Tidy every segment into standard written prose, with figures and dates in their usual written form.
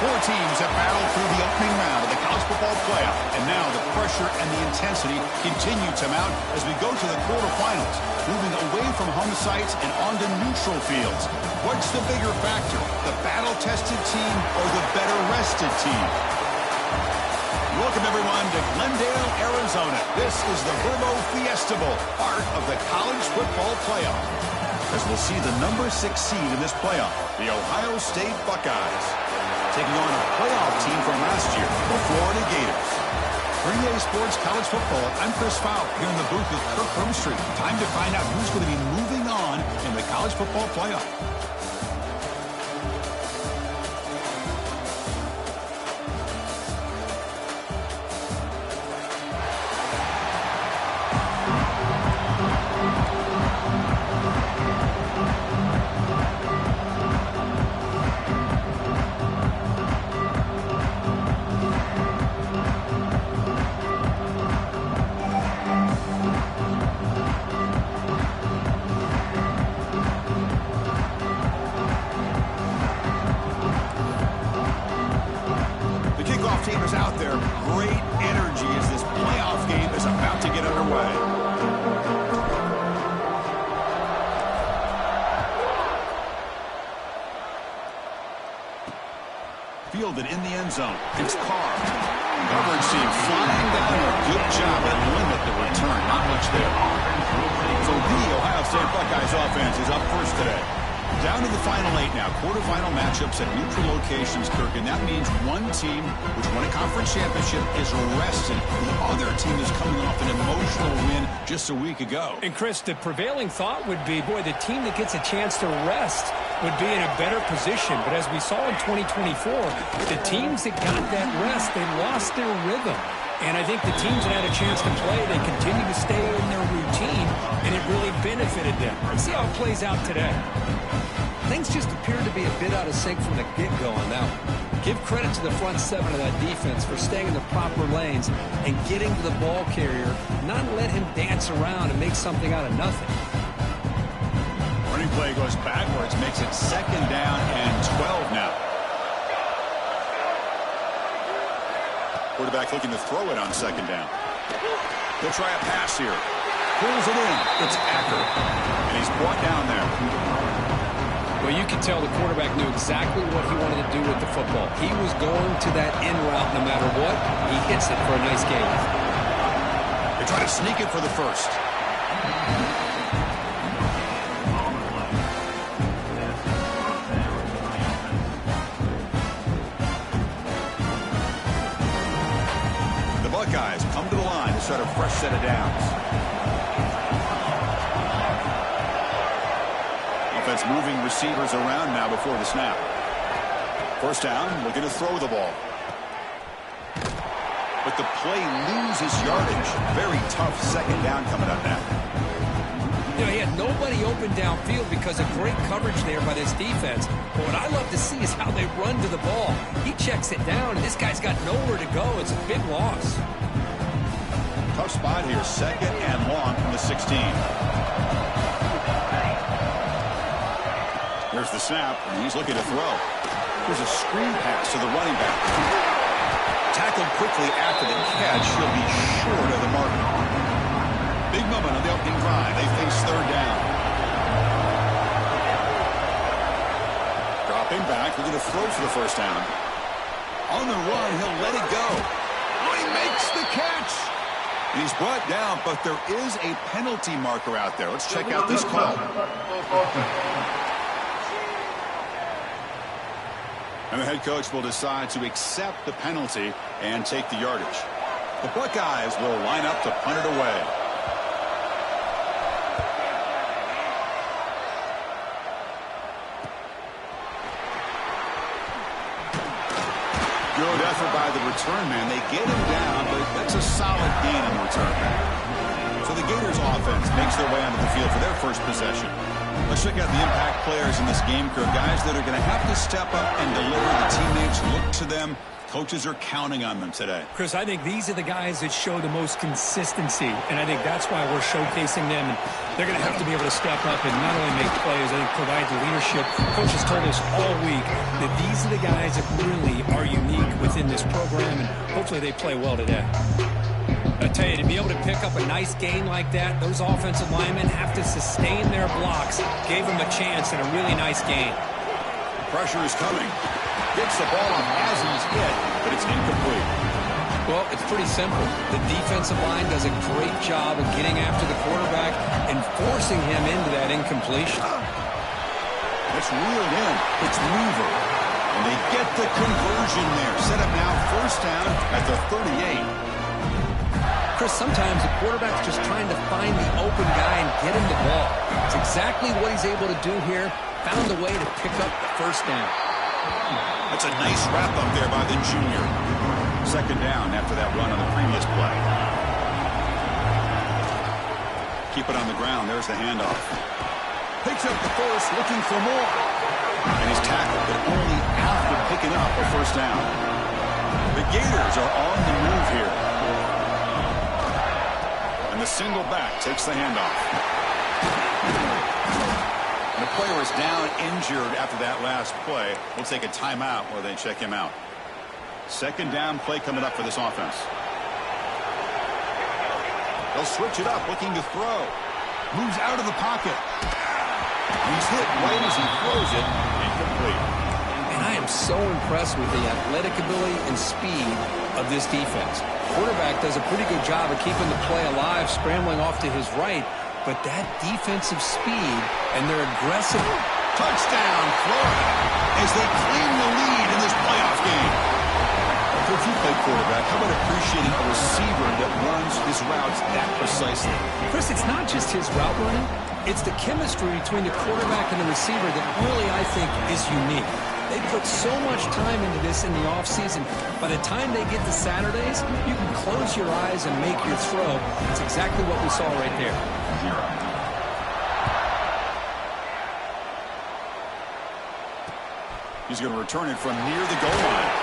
Four teams have battled through the opening round of the college football playoff, and now the pressure and the intensity continue to mount as we go to the quarterfinals, moving away from home sites and onto neutral fields. What's the bigger factor, the battle-tested team or the better-rested team? Welcome, everyone, to Glendale, Arizona. This is the Verbo Fiesta Bowl, part of the college football playoff, as we'll see the number 6 seed in this playoff, the Ohio State Buckeyes, taking on a playoff team from last year, the Florida Gators. For EA Sports College Football, I'm Chris Fowl here in the booth with Kirk Hermstreet. Time to find out who's going to be moving on in the college football playoff. Out there, great energy as this playoff game is about to get underway. Fielded in the end zone. It's Carr. Coverage team flying down. A good job at limit the return. Not much there. So the Ohio State Buckeyes offense is up first today. Down to the final 8 now. Quarterfinal matchups at neutral locations, Kirk, and that means one team which won a conference championship is rested. The other team is coming off an emotional win just a week ago. And, Chris, the prevailing thought would be, boy, the team that gets a chance to rest would be in a better position. But as we saw in 2024, the teams that got that rest, they lost their rhythm. And I think the teams that had a chance to play, they continue to stay in their routine, and it really benefited them. Let's see how it plays out today. Things just appear to be a bit out of sync from the get-go on that one. Give credit to the front 7 of that defense for staying in the proper lanes and getting to the ball carrier, not let him dance around and make something out of nothing. Running play goes backwards, makes it 2nd down and 12 now. Quarterback looking to throw it on 2nd down. He'll try a pass here. Pulls it in. It's Acker. And he's brought down there. Well, you can tell the quarterback knew exactly what he wanted to do with the football. He was going to that in route no matter what. He hits it for a nice gain. They try to sneak it for the first. The Buckeyes come to the line to start a fresh set of downs. Offense moving receivers around now before the snap. First down, looking to throw the ball. But the play loses yardage. Very tough 2nd down coming up now. You know, he had nobody open downfield because of great coverage there by this defense. But what I love to see is how they run to the ball. He checks it down, and this guy's got nowhere to go. It's a big loss. Tough spot here. 2nd and long from the 16. Here's the snap, and he's looking to throw. Here's a screen pass to the running back. Tackled quickly after the catch. He'll be short of the mark. Big moment on the opening drive. They face 3rd down. Dropping back, looking to throw for the first down. On the run, he'll let it go. Oh, he makes the catch. And he's brought down, but there is a penalty marker out there. Let's check out this call. And the head coach will decide to accept the penalty and take the yardage. The Buckeyes will line up to punt it away. Good effort by the return man. They get him down, but that's a solid gain on the return. So the Gators offense makes their way onto the field for their first possession. Let's check out the impact players in this game, Kirk. Guys that are going to have to step up and deliver. The teammates look to them. Coaches are counting on them today. Chris, I think these are the guys that show the most consistency, and I think that's why we're showcasing them. And they're going to have to be able to step up and not only make plays, I think provide the leadership. Coaches told us all week that these are the guys that really are unique within this program, and hopefully they play well today. I tell you, to be able to pick up a nice gain like that, those offensive linemen have to sustain their blocks. Gave them a chance and a really nice gain. Pressure is coming. Gets the ball off as he's hit, but it's incomplete. Well, it's pretty simple. The defensive line does a great job of getting after the quarterback and forcing him into that incompletion. It's reeled in. It's Weaver. And they get the conversion there. Set up now first down at the 38. Chris, sometimes the quarterback's just trying to find the open guy and get him the ball. It's exactly what he's able to do here. Found a way to pick up the first down. That's a nice wrap-up there by the junior. Second down after that run on the previous play. Keep it on the ground. There's the handoff. Picks up the first, looking for more. And he's tackled, but only after picking up a first down. The Gators are on the move here. And the single back takes the handoff. And the player is down injured after that last play. We'll take a timeout while they check him out. Second down play coming up for this offense. They'll switch it up, looking to throw. Moves out of the pocket. He's hit right as he throws it. Incomplete. And I am so impressed with the athletic ability and speed of this defense. Quarterback does a pretty good job of keeping the play alive, scrambling off to his right. But that defensive speed and their aggressive... Touchdown, Florida, as they claim the lead in this playoff game. If you play quarterback, how about appreciating a receiver that runs his routes that precisely? Chris, it's not just his route running. It's the chemistry between the quarterback and the receiver that really, I think, is unique. They put so much time into this in the offseason. By the time they get to Saturdays, you can close your eyes and make your throw. It's exactly what we saw right there. He's going to return it from near the goal line.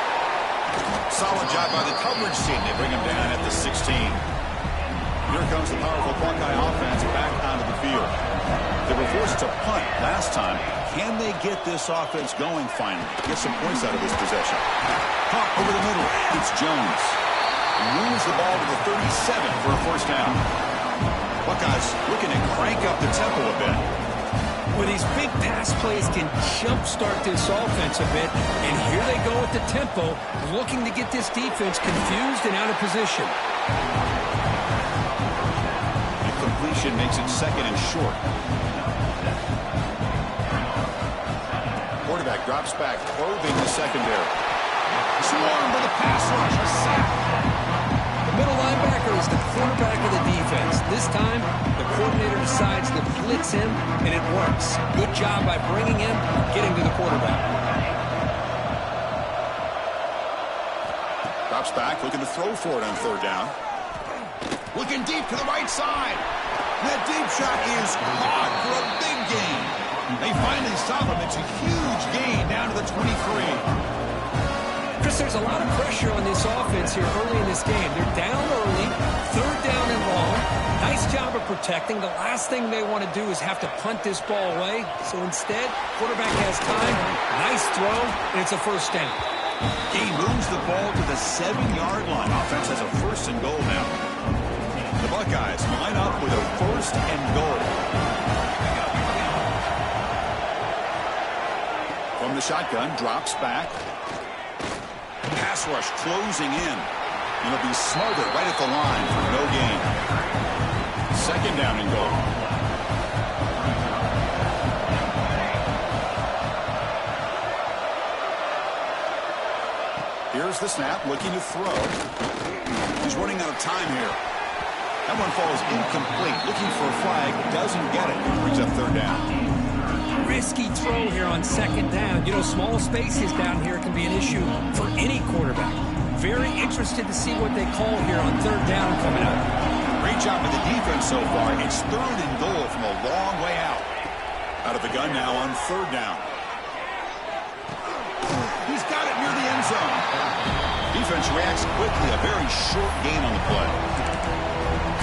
Solid job by the coverage team. They bring him down at the 16. Here comes the powerful Buckeye offense back onto the field. They were forced to punt last time. Can they get this offense going finally? Get some points out of this possession. Caught over the middle. It's Jones. He moves the ball to the 37 for a first down. Buckeyes looking to crank up the tempo a bit. Well, these big pass plays can jumpstart this offense a bit, and here they go at the tempo, looking to get this defense confused and out of position. The completion makes it second and short. Quarterback drops back, probing the secondary. Swarmed by the pass rush, a sack. The middle linebacker is the quarterback of the defense. This time, the coordinator decides to blitz him, and it works. Good job by bringing him, getting to the quarterback. Drops back, looking to throw for it on third down. Looking deep to the right side. That deep shot is caught for a big gain. They finally stop him. It's a huge gain down to the 23. Chris, there's a lot of pressure on this offense here early in this game. They're down early, third down and long. Nice job of protecting. The last thing they want to do is have to punt this ball away. So instead, quarterback has time. Nice throw, and it's a first down. He moves the ball to the 7-yard line. Offense has a first and goal now. The Buckeyes line up with a first and goal. From the shotgun, drops back. Pass rush closing in. And he'll be smothered right at the line for no gain. Second down and goal. Here's the snap, looking to throw. He's running out of time here. That one falls incomplete. Looking for a flag, doesn't get it. Brings up third down. Risky throw here on second down. You know, small spaces down here can be an issue for any quarterback. Very interested to see what they call here on third down coming up. Great job with the defense so far. It's third and goal from a long way out. Out of the gun now on third down. He's got it near the end zone. Defense reacts quickly. A very short gain on the play.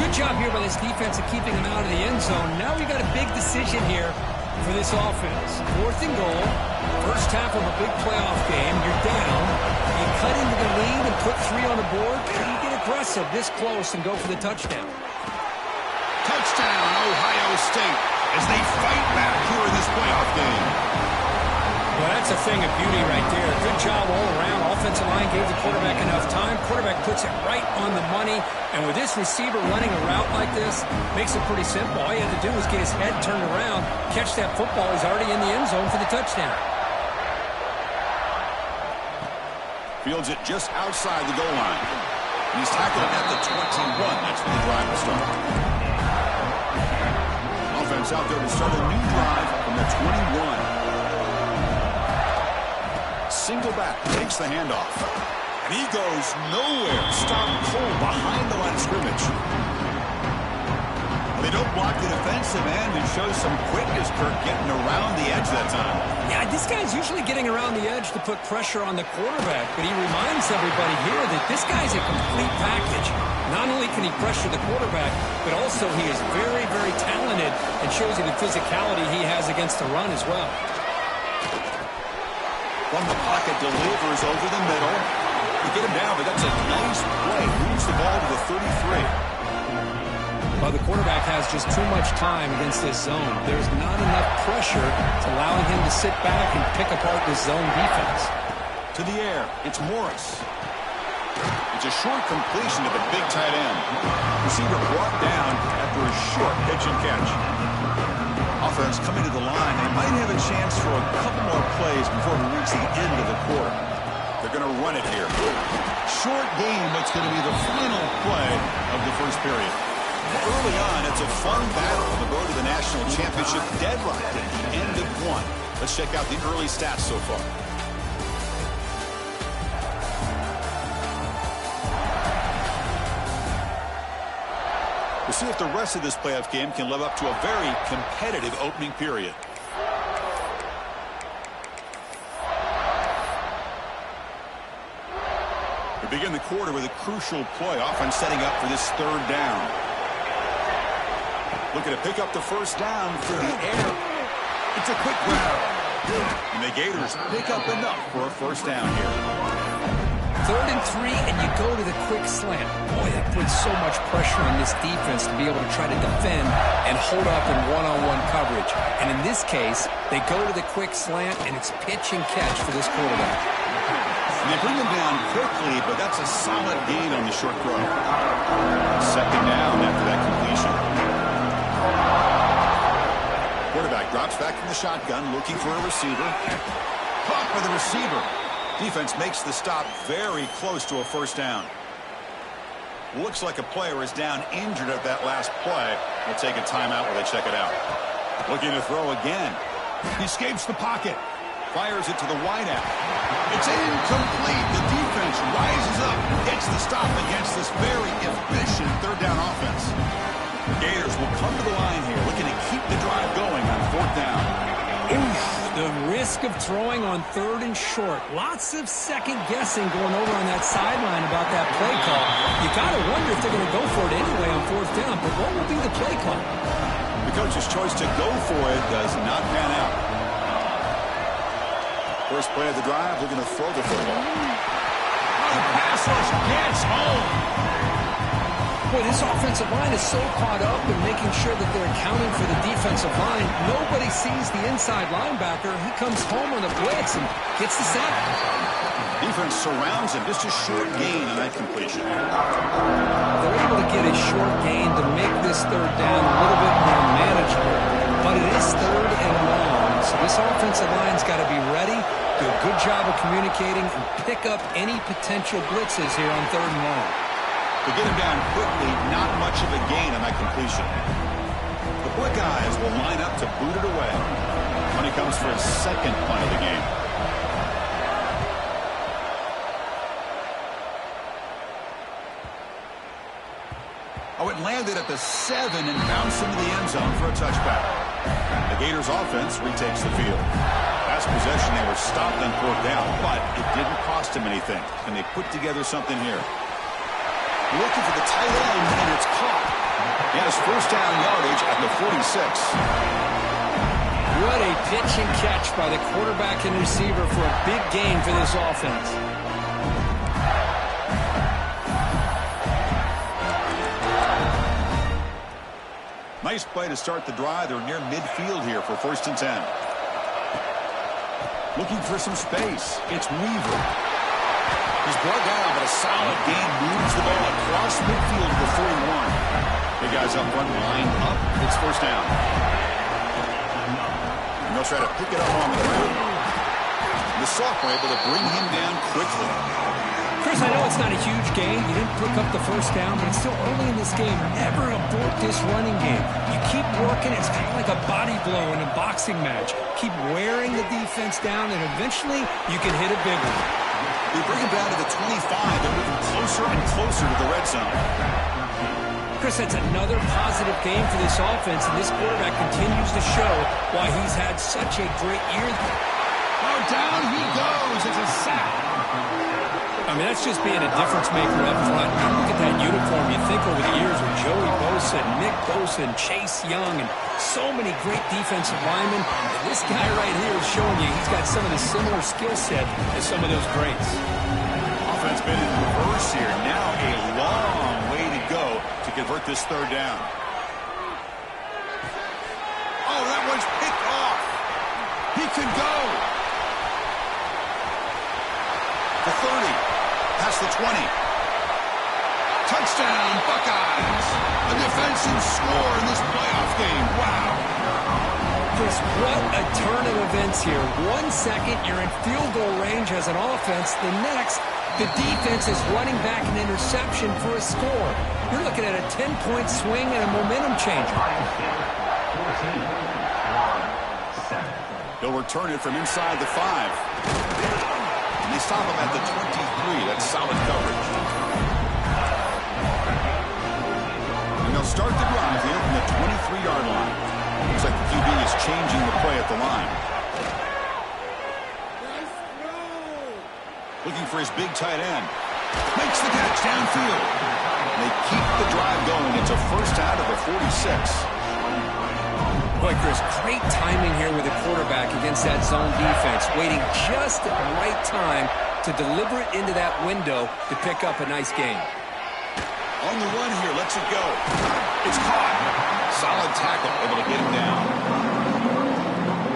Good job here by this defense of keeping him out of the end zone. Now we got a big decision here. for this offense. 4th and goal. First half of a big playoff game. You're down. You cut into the lead and put 3 on the board. Or you get aggressive this close and go for the touchdown. Touchdown, Ohio State, as they fight back here in this playoff game. Well, that's a thing of beauty right there. Good job all around. Offensive line gave the quarterback enough time. Quarterback puts it right on the money. And with this receiver running a route like this, makes it pretty simple. All you have to do is get his head turned around, catch that football. He's already in the end zone for the touchdown. Fields it just outside the goal line. He's tackled at the 21. That's where the drive will start. Offense out there to start a new drive from the 21. Single back, takes the handoff. And he goes nowhere. Stopped cold behind the line of scrimmage. They don't block the defensive end and show some quickness, Kirk, getting around the edge that time. Yeah, this guy's usually getting around the edge to put pressure on the quarterback, but he reminds everybody here that this guy's a complete package. Not only can he pressure the quarterback, but also he is very, very talented and shows you the physicality he has against the run as well. From the pocket, delivers over the middle. You get him down, but that's a nice play. Moves the ball to the 33. Well, the quarterback has just too much time against this zone. There's not enough pressure to allowing him to sit back and pick apart this zone defense. To the air, it's Morris. It's a short completion to the big tight end. Receiver brought down after a short pitch and catch. Offense coming to the line. They might have a chance for a couple more plays before we reach the end of the quarter. They're going to run it here. Short game, but it's going to be the final play of the first period. Early on, it's a fun battle on the road to the national championship, deadlocked at the end of one. Let's check out the early stats so far. We'll see if the rest of this playoff game can live up to a very competitive opening period. We begin the quarter with a crucial play, offense setting up for this 3rd down. Looking to pick up the first down through the air. It's a quick grab. And the Gators pick up enough for a first down here. 3rd and 3, and you go to the quick slant. Boy, that puts so much pressure on this defense to be able to try to defend and hold up in one-on-one coverage. And in this case, they go to the quick slant, and it's pitch and catch for this quarterback. And they bring him down quickly, but that's a solid gain on the short throw. 2nd down after that completion. Quarterback drops back from the shotgun, looking for a receiver. Caught by the receiver. Defense makes the stop very close to a first down. Looks like a player is down injured at that last play. We'll take a timeout while they check it out. Looking to throw again. He escapes the pocket. Fires it to the wideout. It's incomplete. The defense rises up, gets the stop against this very efficient 3rd down offense. The Gators will come to the line here, looking to keep the drive going on 4th down. The risk of throwing on 3rd and short. Lots of second guessing going over on that sideline about that play call. You got to wonder if they're going to go for it anyway on 4th down, but what will be the play call? The coach's choice to go for it does not pan out. First play of the drive, they're going to throw the football. The pass rush gets home. Boy, this offensive line is so caught up in making sure that they're accounting for the defensive line. Nobody sees the inside linebacker. He comes home on the blitz and gets the sack. Defense surrounds him. Just a short gain on that completion. They're able to get a short gain to make this 3rd down a little bit more manageable. But it is 3rd and long. So this offensive line's got to be ready, do a good job of communicating, and pick up any potential blitzes here on 3rd and long. To get him down quickly, not much of a gain on that completion. The Buckeyes will line up to boot it away. Money comes for his 2nd punt of the game. Oh, it landed at the 7 and bounced into the end zone for a touchback. The Gators offense retakes the field. Last possession, they were stopped on 4th down, but it didn't cost them anything. And they put together something here. Looking for the tight end, and it's caught. He has first down yardage at the 46. What a pitch and catch by the quarterback and receiver for a big gain for this offense. Nice play to start the drive. They're near midfield here for 1st and 10. Looking for some space. It's Weaver. He's brought down, but a solid gain moves the ball across midfield to the 41. The guys up front line up. It's 1st down. And they'll try to pick it up on the ground. The sophomore able to bring him down quickly. Chris, I know it's not a huge gain. You didn't pick up the 1st down, but it's still early in this game. Never abort this running game. You keep working. It's kind of like a body blow in a boxing match. Keep wearing the defense down, and eventually you can hit a big one. They bring him down to the 25. They're moving closer and closer to the red zone. Chris, that's another positive game for this offense, and this quarterback continues to show why he's had such a great year. Oh, down he goes. It's a sack. I mean, that's just being a difference maker up front. You look at that uniform, you think over the years with Joey Bosa, Nick Bosa, and Chase Young, and so many great defensive linemen. And this guy right here is showing you he's got some of the similar skill set as some of those greats. Offense been in reverse here. Now a long way to go to convert this 3rd down. Oh, that one's picked off. He could go. The 30. Past the 20. Touchdown, Buckeyes. A defensive score in this playoff game. Wow. Chris, what a turn of events here. 1 second, you're in field goal range as an offense. The next, the defense is running back an interception for a score. You're looking at a 10-point swing and a momentum changer. They'll return it from inside the 5. And they stop him at the 23. That's solid coverage. And they'll start the drive here from the 23-yard line. Looks like the QB is changing the play at the line. Looking for his big tight end. Makes the catch downfield. And they keep the drive going. It's a 1st out of the 46. Boy, Chris, great timing here with the quarterback against that zone defense, waiting just at the right time to deliver it into that window to pick up a nice gain. On the run here, lets it go. It's caught. Solid tackle, able to get him down.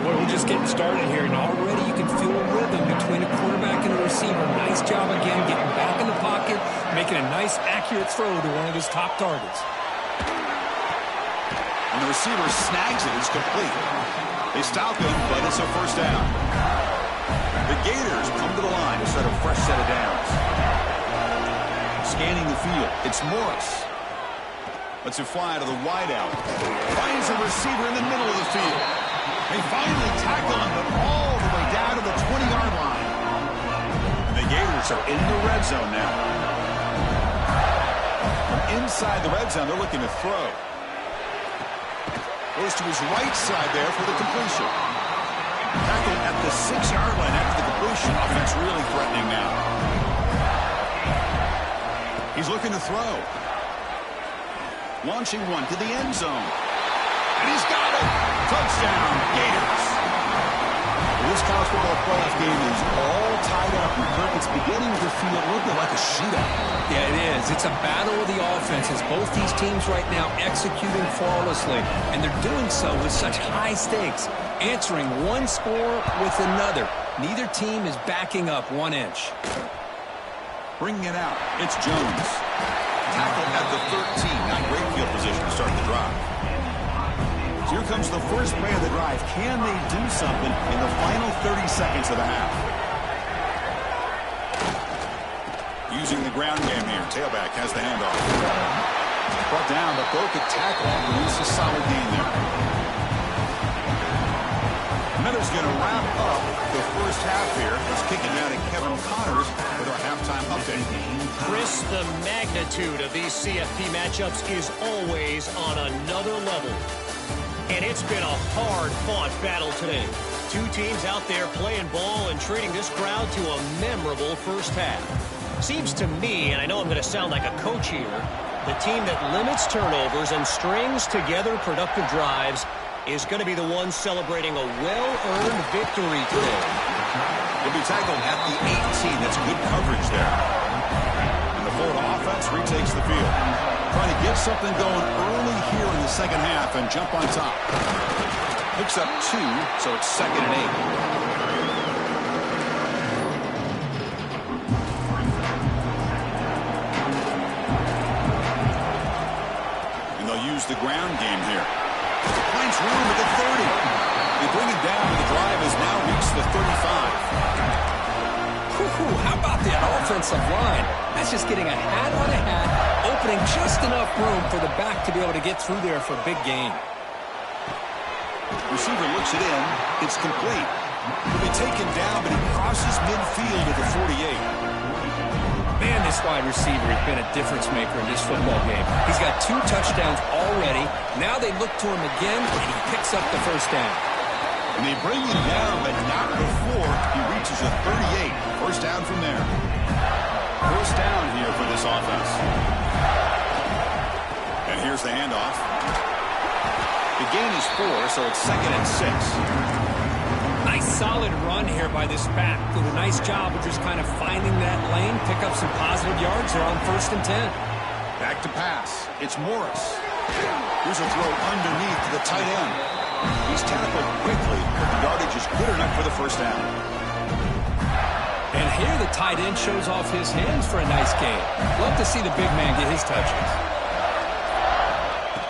Boy, we're just getting started here, and already you can feel a rhythm between a quarterback and a receiver. Nice job again, getting back in the pocket, making a nice, accurate throw to one of his top targets. And the receiver snags it. It's complete. They stop him, but it's a 1st down. The Gators come to the line to start a fresh set of downs. Scanning the field. It's Morris. Lets it fly to the wideout. Finds a receiver in the middle of the field. They finally tackle him, but all the way down to the 20-yard line. And the Gators are in the red zone now. From inside the red zone, they're looking to throw. Goes to his right side there for the completion. Tackled at the 6-yard line after the completion. Offense really threatening now. He's looking to throw. Launching one to the end zone. And he's got it. Touchdown, Gators. This college football playoff game is all tied up. It's beginning to feel a little bit like a shootout. Yeah, it is. It's a battle of the offenses. Both these teams right now executing flawlessly, and they're doing so with such high stakes, answering one score with another. Neither team is backing up 1 inch. Bringing it out, it's Jones. Tackled at the 13. Not great field position to start the drive. So here comes the first play of the drive. Can they do something in the final 30 seconds of the half? Using the ground game here. Tailback has the handoff. Brought down, but broke a tackle. Produce a solid gain there. Miller's going to wrap up the first half here. Let's kick it down to Kevin Connors with our halftime update. Chris, the magnitude of these CFP matchups is always on another level. And it's been a hard-fought battle today. Two teams out there playing ball and treating this crowd to a memorable first half. Seems to me, and I know I'm going to sound like a coach here, the team that limits turnovers and strings together productive drives is going to be the one celebrating a well-earned victory today. He'll be tackled at the 18. That's good coverage there. And the Florida offense retakes the field. Trying to get something going early here in the second half and jump on top. Picks up 2, so it's 2nd and 8. Use the ground game here. Finds room at the 30. They bring him down, but the drive has now reached the 35. How about that offensive line? That's just getting a hat on a hat, opening just enough room for the back to be able to get through there for a big gain. Receiver looks it in. It's complete. He'll be taken down, but he crosses midfield at the 48. Man, this wide receiver has been a difference maker in this football game. He's got 2 touchdowns already. Now they look to him again, and he picks up the first down. And they bring him down, but not before he reaches a 38. First down from there. First down here for this offense. And here's the handoff. The gain is 4, so it's 2nd and 6. Nice solid run here by this back. Did a nice job of just kind of finding that lane, pick up some positive yards. They're on 1st and 10. Back to pass. It's Morris. Here's a throw underneath to the tight end. He's tackled quickly, but the yardage is good enough for the first down. And here the tight end shows off his hands for a nice gain. Love to see the big man get his touches.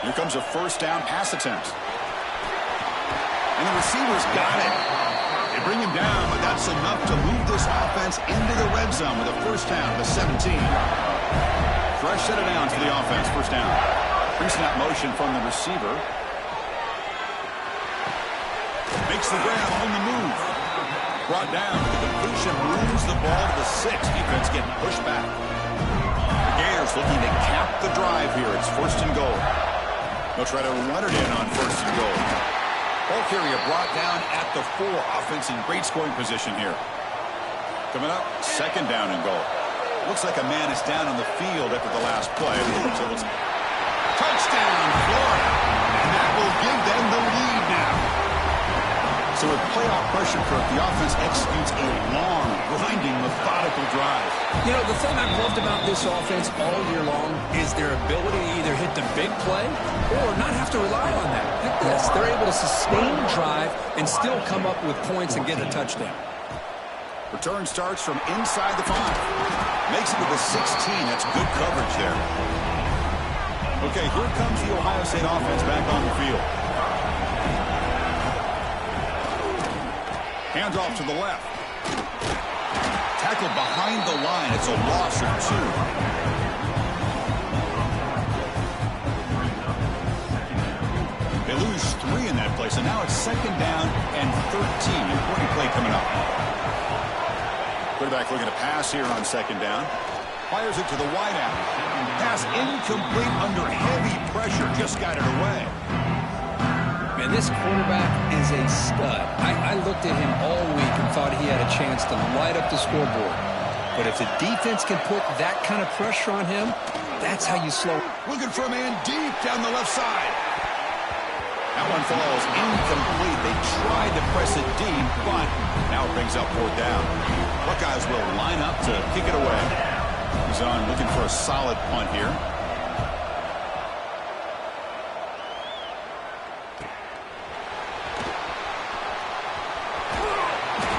Here comes a first down pass attempt. And the receiver's got it. They bring him down, but that's enough to move this offense into the red zone with a first down to 17. Fresh set of downs for the offense. First down. Pre-snap motion from the receiver. Makes the grab on the move. Brought down. The completion moves the ball to the 6. Defense getting pushed back. The Gators looking to cap the drive here. It's 1st and goal. They'll try to run it in on 1st and goal. Ball carrier brought down at the 4. Offense in great scoring position here. Coming up, 2nd down and goal. Looks like a man is down on the field after the last play. So it's touchdown, Florida. And that will give them the lead now. So with playoff pressure, Kirk, the offense executes a long, grinding, methodical drive. You know, the thing I've loved about this offense all year long is their ability to either hit the big play or not have to rely on that. Like this, they're able to sustain the drive and still come up with points and get a touchdown. Return starts from inside the 5. Makes it to the 16. That's good coverage there. Okay, here comes the Ohio State offense back on the field. Hands off to the left. Tackled behind the line. It's a loss of 2. They lose 3 in that play, so now it's 2nd down and 13. Important play coming up. Quarterback looking to pass here on 2nd down. Fires it to the wideout. Pass incomplete under heavy pressure. Just got it away. And this quarterback is a stud. I looked at him all week and thought he had a chance to light up the scoreboard. But if the defense can put that kind of pressure on him, that's how you slow. Looking for a man deep down the left side. That one falls incomplete. They tried to press it deep, but now it brings up 4th down. Buckeyes will line up to kick it away. He's on looking for a solid punt here.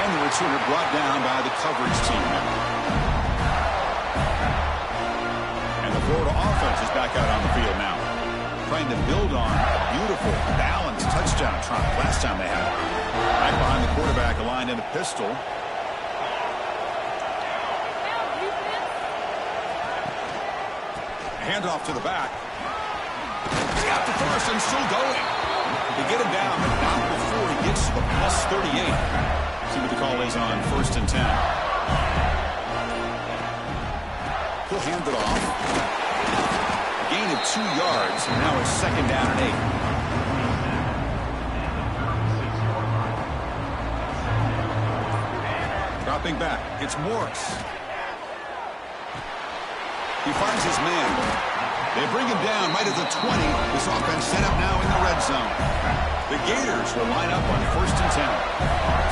And the returner brought down by the coverage team. And the Florida offense is back out on the field now, trying to build on a beautiful, balanced touchdown try last time they had it. Back behind the quarterback, aligned in a pistol. Handoff to the back. He's got the first and still going. They get him down, but not before he gets to the plus 38. See what the call is on 1st and 10. He'll hand it off. A gain of 2 yards, and now it's 2nd down and 8. Dropping back, it's Morris. He finds his man. They bring him down right at the 20. This offense set up now in the red zone. The Gators will line up on 1st and 10.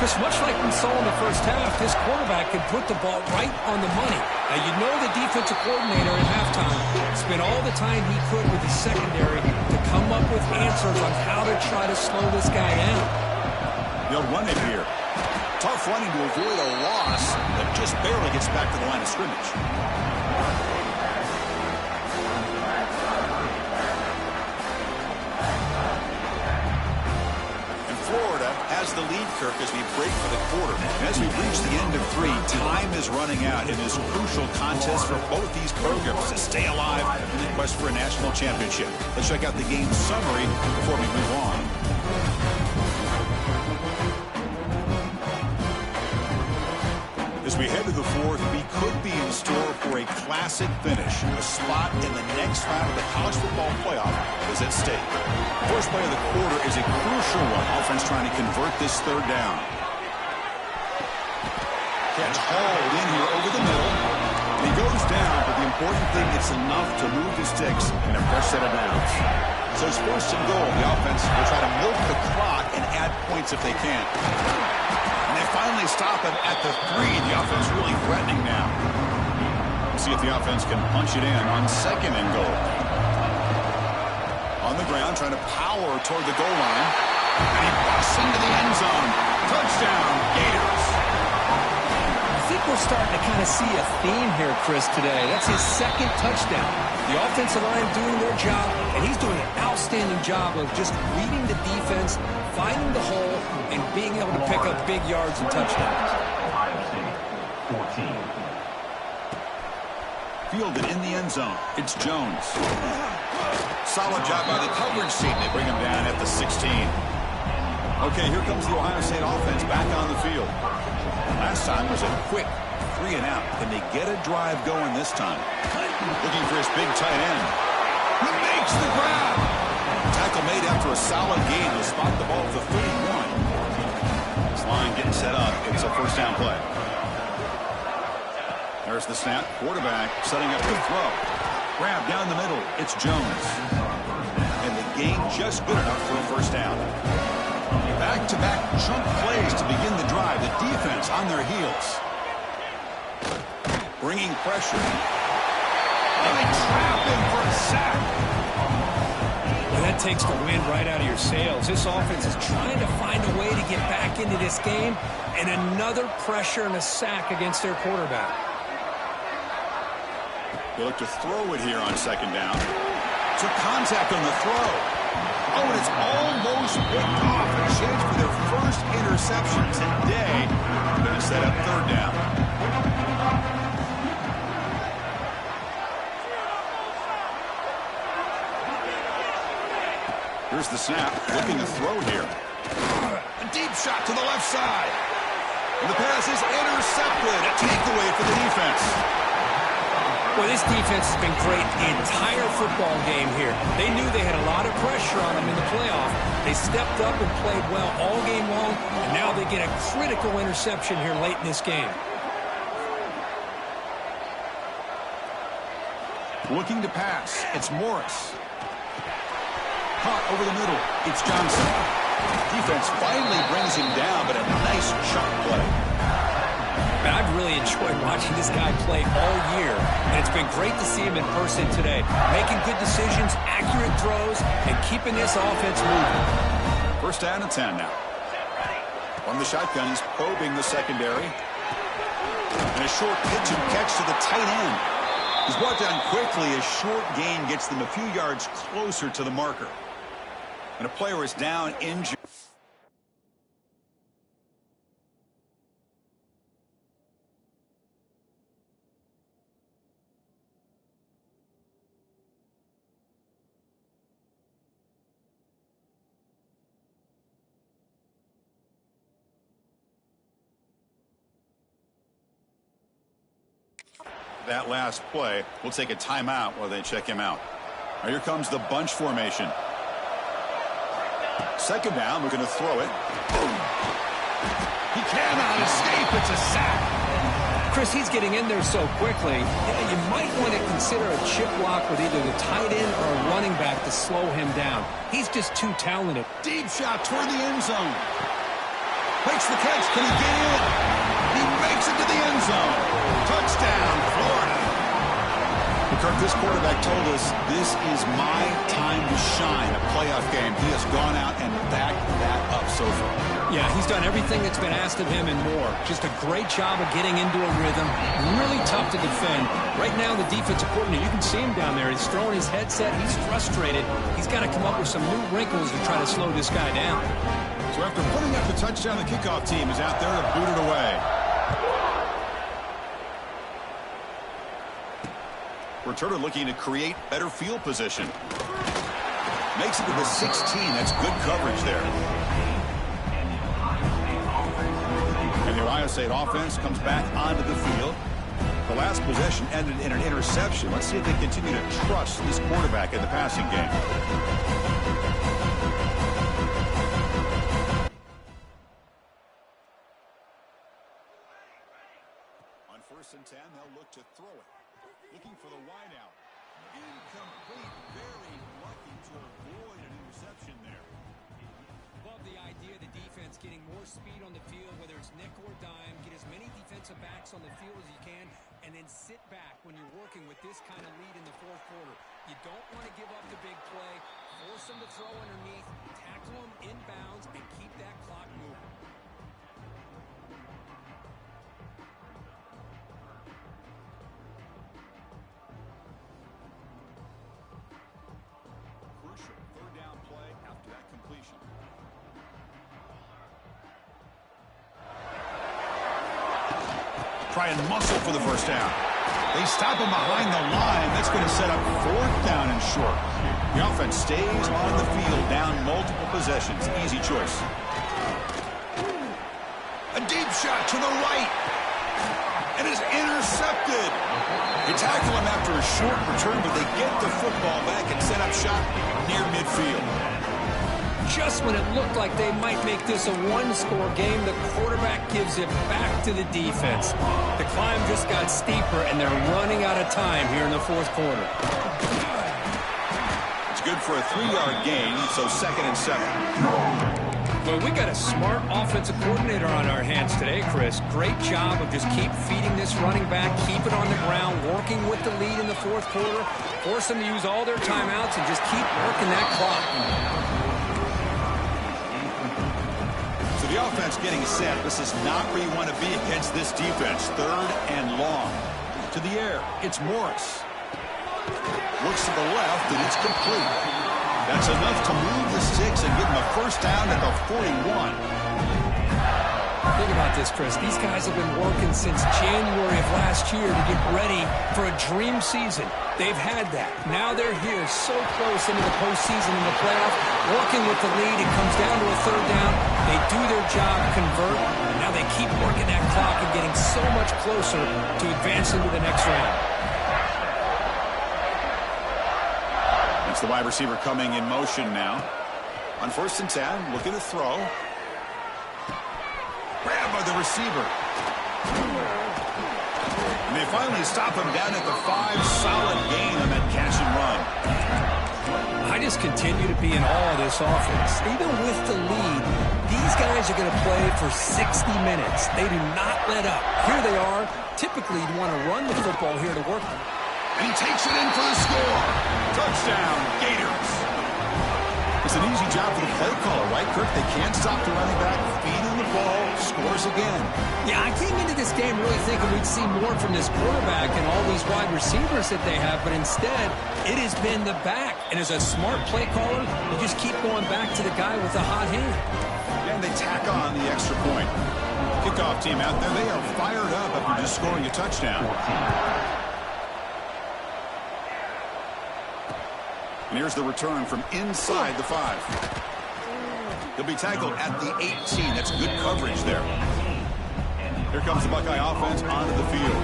Just much like we saw in the first half, this quarterback can put the ball right on the money. Now, you know the defensive coordinator at halftime spent all the time he could with the secondary to come up with answers on how to try to slow this guy down. They'll run it here. Tough running to avoid a loss that just barely gets back to the line of scrimmage. Florida has the lead, Kirk, as we break for the quarter. And as we reach the end of 3, time is running out in this crucial contest for both these programs to stay alive in the quest for a national championship. Let's check out the game summary before we move on. As we head to the 4th, we could be in store for a classic finish. A spot in the next round of the college football playoff is at stake. First play of the quarter is a crucial one. Offense trying to convert this 3rd down. Catch hauled in here over the middle. And he goes down, but the important thing, it's enough to move the sticks in a fresh set of downs. So it's 1st and goal. The offense will try to milk the clock and add points if they can. And they finally stop him at the 3. The offense really threatening now. We'll see if the offense can punch it in on 2nd and goal. On the ground, trying to power toward the goal line. And he busts into the end zone. Touchdown, Gators. I think we're starting to kind of see a theme here, Chris, today. That's his 2nd touchdown. The offensive line doing their job, and he's doing an outstanding job of just reading the defense, finding the hole, and being able to pick up big yards and touchdowns. Fielded in the end zone. It's Jones. Solid job by the coverage team. They bring him down at the 16. Okay, here comes the Ohio State offense back on the field. Last time was a quick 3 and out. Can they get a drive going this time? Looking for his big tight end. He makes the grab. Tackle made after a solid gain to spot the ball at the 31. This line getting set up. It's a 1st down play. There's the snap. Quarterback setting up the throw. Grab down the middle. It's Jones. And the gain just good enough for a 1st down. Back-to-back chunk plays to begin the drive. The defense on their heels. Bringing pressure. And they trap him for a sack. Well, that takes the wind right out of your sails. This offense is trying to find a way to get back into this game. And another pressure and a sack against their quarterback. They look to throw it here on 2nd down. Took contact on the throw. Oh, and it's almost picked off. A chance for their 1st interception today. Going to set up 3rd down. Here's the snap. Looking to throw here. A deep shot to the left side. And the pass is intercepted. A takeaway for the defense. Well, this defense has been great the entire football game here. They knew they had a lot of pressure on them in the playoff. They stepped up and played well all game long, and now they get a critical interception here late in this game. Looking to pass. It's Morris. Caught over the middle. It's Johnson. Defense finally brings him down, but a nice chunk play. I've really enjoyed watching this guy play all year, and it's been great to see him in person today. Making good decisions, accurate throws, and keeping this offense moving. 1st down and 10 now. From the shotgun, he's probing the secondary. And a short pitch and catch to the tight end. He's brought down quickly. A short gain gets them a few yards closer to the marker. And a player is down injured. That last play, we'll take a timeout while they check him out. Now here comes the bunch formation. 2nd down, we're going to throw it. Boom. He cannot escape. It's a sack. Chris, he's getting in there so quickly. Yeah, you might want to consider a chip block with either the tight end or a running back to slow him down. He's just too talented. Deep shot toward the end zone. Makes the catch. Can he get in? He makes it to the end zone. Touchdown, Florida. Kirk, this quarterback told us this is my time to shine, a playoff game. He has gone out and backed that up so far. Yeah, he's done everything that's been asked of him and more. Just a great job of getting into a rhythm. Really tough to defend. Right now, the defensive coordinator, you can see him down there. He's throwing his headset. He's frustrated. He's got to come up with some new wrinkles to try to slow this guy down. So after putting up the touchdown, the kickoff team is out there to boot it away. Returner looking to create better field position. Makes it to the 16. That's good coverage there. And the Ohio State offense comes back onto the field. The last possession ended in an interception. Let's see if they continue to trust this quarterback in the passing game. On 1st and 10, they'll look to throw it. Looking for the wide out. Incomplete. Very lucky to avoid an interception there. Love the idea of the defense getting more speed on the field, whether it's nickel or dime. Get as many defensive backs on the field as you can, and then sit back when you're working with this kind of lead in the fourth quarter. You don't want to give up the big play. Force them to throw underneath, tackle them inbounds, and keep that clock moving. Try and muscle for the first down. They stop him behind the line. That's going to set up 4th down and short. The offense stays on the field, down multiple possessions. Easy choice. A deep shot to the right. And is intercepted. You tackle him after a short return, but they get the football back and set up shop near midfield. Just when it looked like they might make this a one-score game, the quarterback gives it back to the defense. The climb just got steeper, and they're running out of time here in the fourth quarter. It's good for a 3-yard gain, so 2nd and 7. Well, we got a smart offensive coordinator on our hands today, Chris. Great job of just keep feeding this running back, keep it on the ground, working with the lead in the fourth quarter, force them to use all their timeouts, and just keep working that clock. The offense getting set. This is not where you want to be against this defense. 3rd and long. To the air. It's Morris. Looks to the left, and it's complete. That's enough to move the sticks and give him a first down at the 41. Think about this, Chris. These guys have been working since January of last year to get ready for a dream season. They've had that. Now they're here so close into the postseason in the playoff, working with the lead. It comes down to a 3rd down. They do their job, convert, and now they keep working that clock and getting so much closer to advancing to the next round. That's the wide receiver coming in motion now. On 1st and 10, looking to throw. Grabbed by the receiver. And they finally stop him down at the 5. Solid gain on that catch and run. I just continue to be in awe of this offense. Even with the lead, these guys are going to play for 60 minutes. They do not let up. Here they are. Typically, you'd want to run the football here to work them. And he takes it in for the score. Touchdown, Gators. It's an easy job for the play caller, right, Kirk? They can't stop the running back, feeding the ball, scores again. Yeah, I came into this game really thinking we'd see more from this quarterback and all these wide receivers that they have, but instead, it has been the back. And as a smart play caller, you just keep going back to the guy with the hot hand. And they tack on the extra point. Kickoff team out there, they are fired up after just scoring a touchdown. And here's the return from inside the 5. He'll be tackled at the 18. That's good coverage there. Here comes the Buckeye offense onto the field.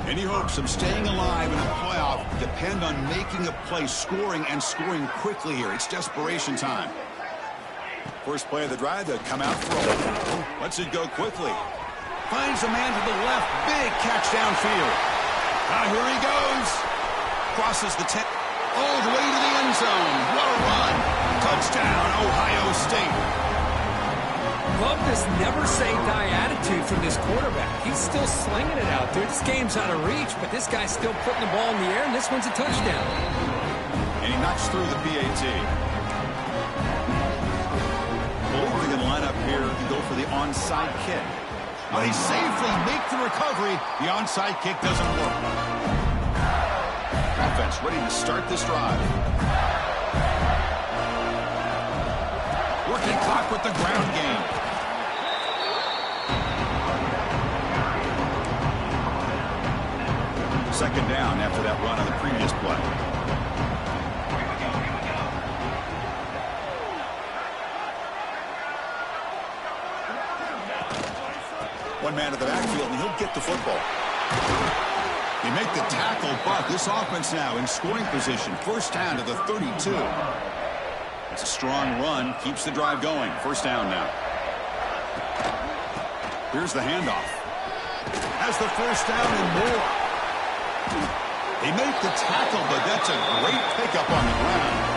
Any hopes of staying alive in a playoff depend on making a play, scoring, and scoring quickly here. It's desperation time. First play of the drive, they'll come out throwing. Lets it go quickly. Finds a man to the left. Big catch downfield. Now here he goes. Crosses the 10. All the way to the end zone. What a run. Touchdown, Ohio State. Love this never-say-die attitude from this quarterback. He's still slinging it out there. This game's out of reach, but this guy's still putting the ball in the air, and this one's a touchdown. And he knocks through the PAT. Well, we're going to line up here and go for the onside kick. But he safely makes the recovery. The onside kick doesn't work. Offense ready to start this drive. Working clock with the ground game. Second down after that run on the previous play. One man to the backfield, and he'll get the football. They make the tackle, but this offense now in scoring position. First down to the 32. It's a strong run, keeps the drive going. First down now. Here's the handoff. Has the first down and more. They make the tackle, but that's a great pickup on the ground.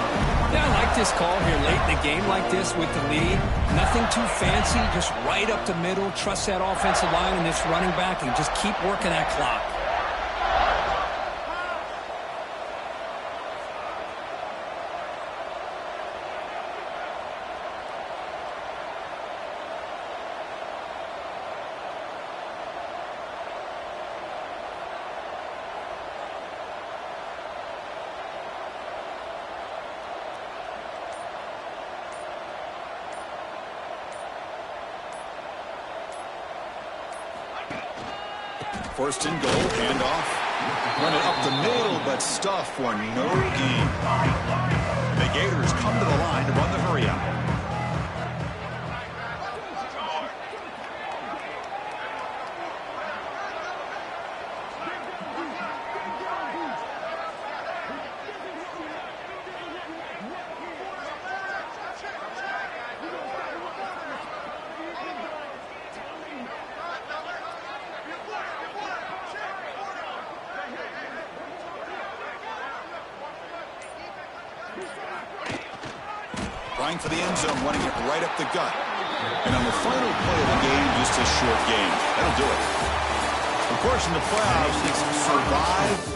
Yeah, I like this call here late in the game like this with the lead. Nothing too fancy, just right up the middle. Trust that offensive line and this running back and just keep working that clock. First and goal, handoff. Run it up the middle, but stuff for no gain. The Gators come to the line to run the hurry up. Trying for the end zone, running it right up the gut. And on the final play of the game, just a short game. That'll do it. Of course, in the playoffs, it's survive.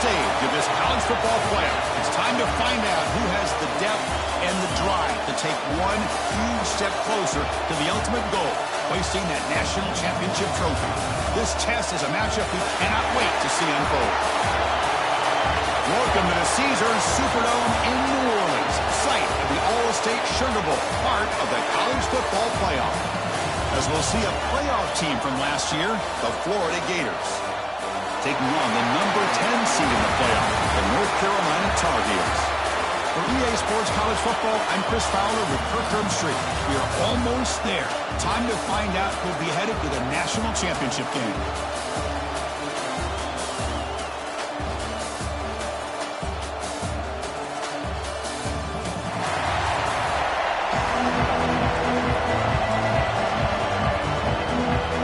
stage of this college football playoff. It's time to find out who has the depth and the drive to take one huge step closer to the ultimate goal, hoisting that national championship trophy. This test is a matchup we cannot wait to see unfold. Welcome to the Caesars Superdome in New Orleans, site of the All-State Sugar Bowl, part of the college football playoff. As we'll see a playoff team from last year, the Florida Gators, taking on the number 10 seed in the playoff, the North Carolina Tar Heels. For EA Sports College Football, I'm Chris Fowler with Kirk Herbstreit. We are almost there. Time to find out who'll be headed to the national championship game.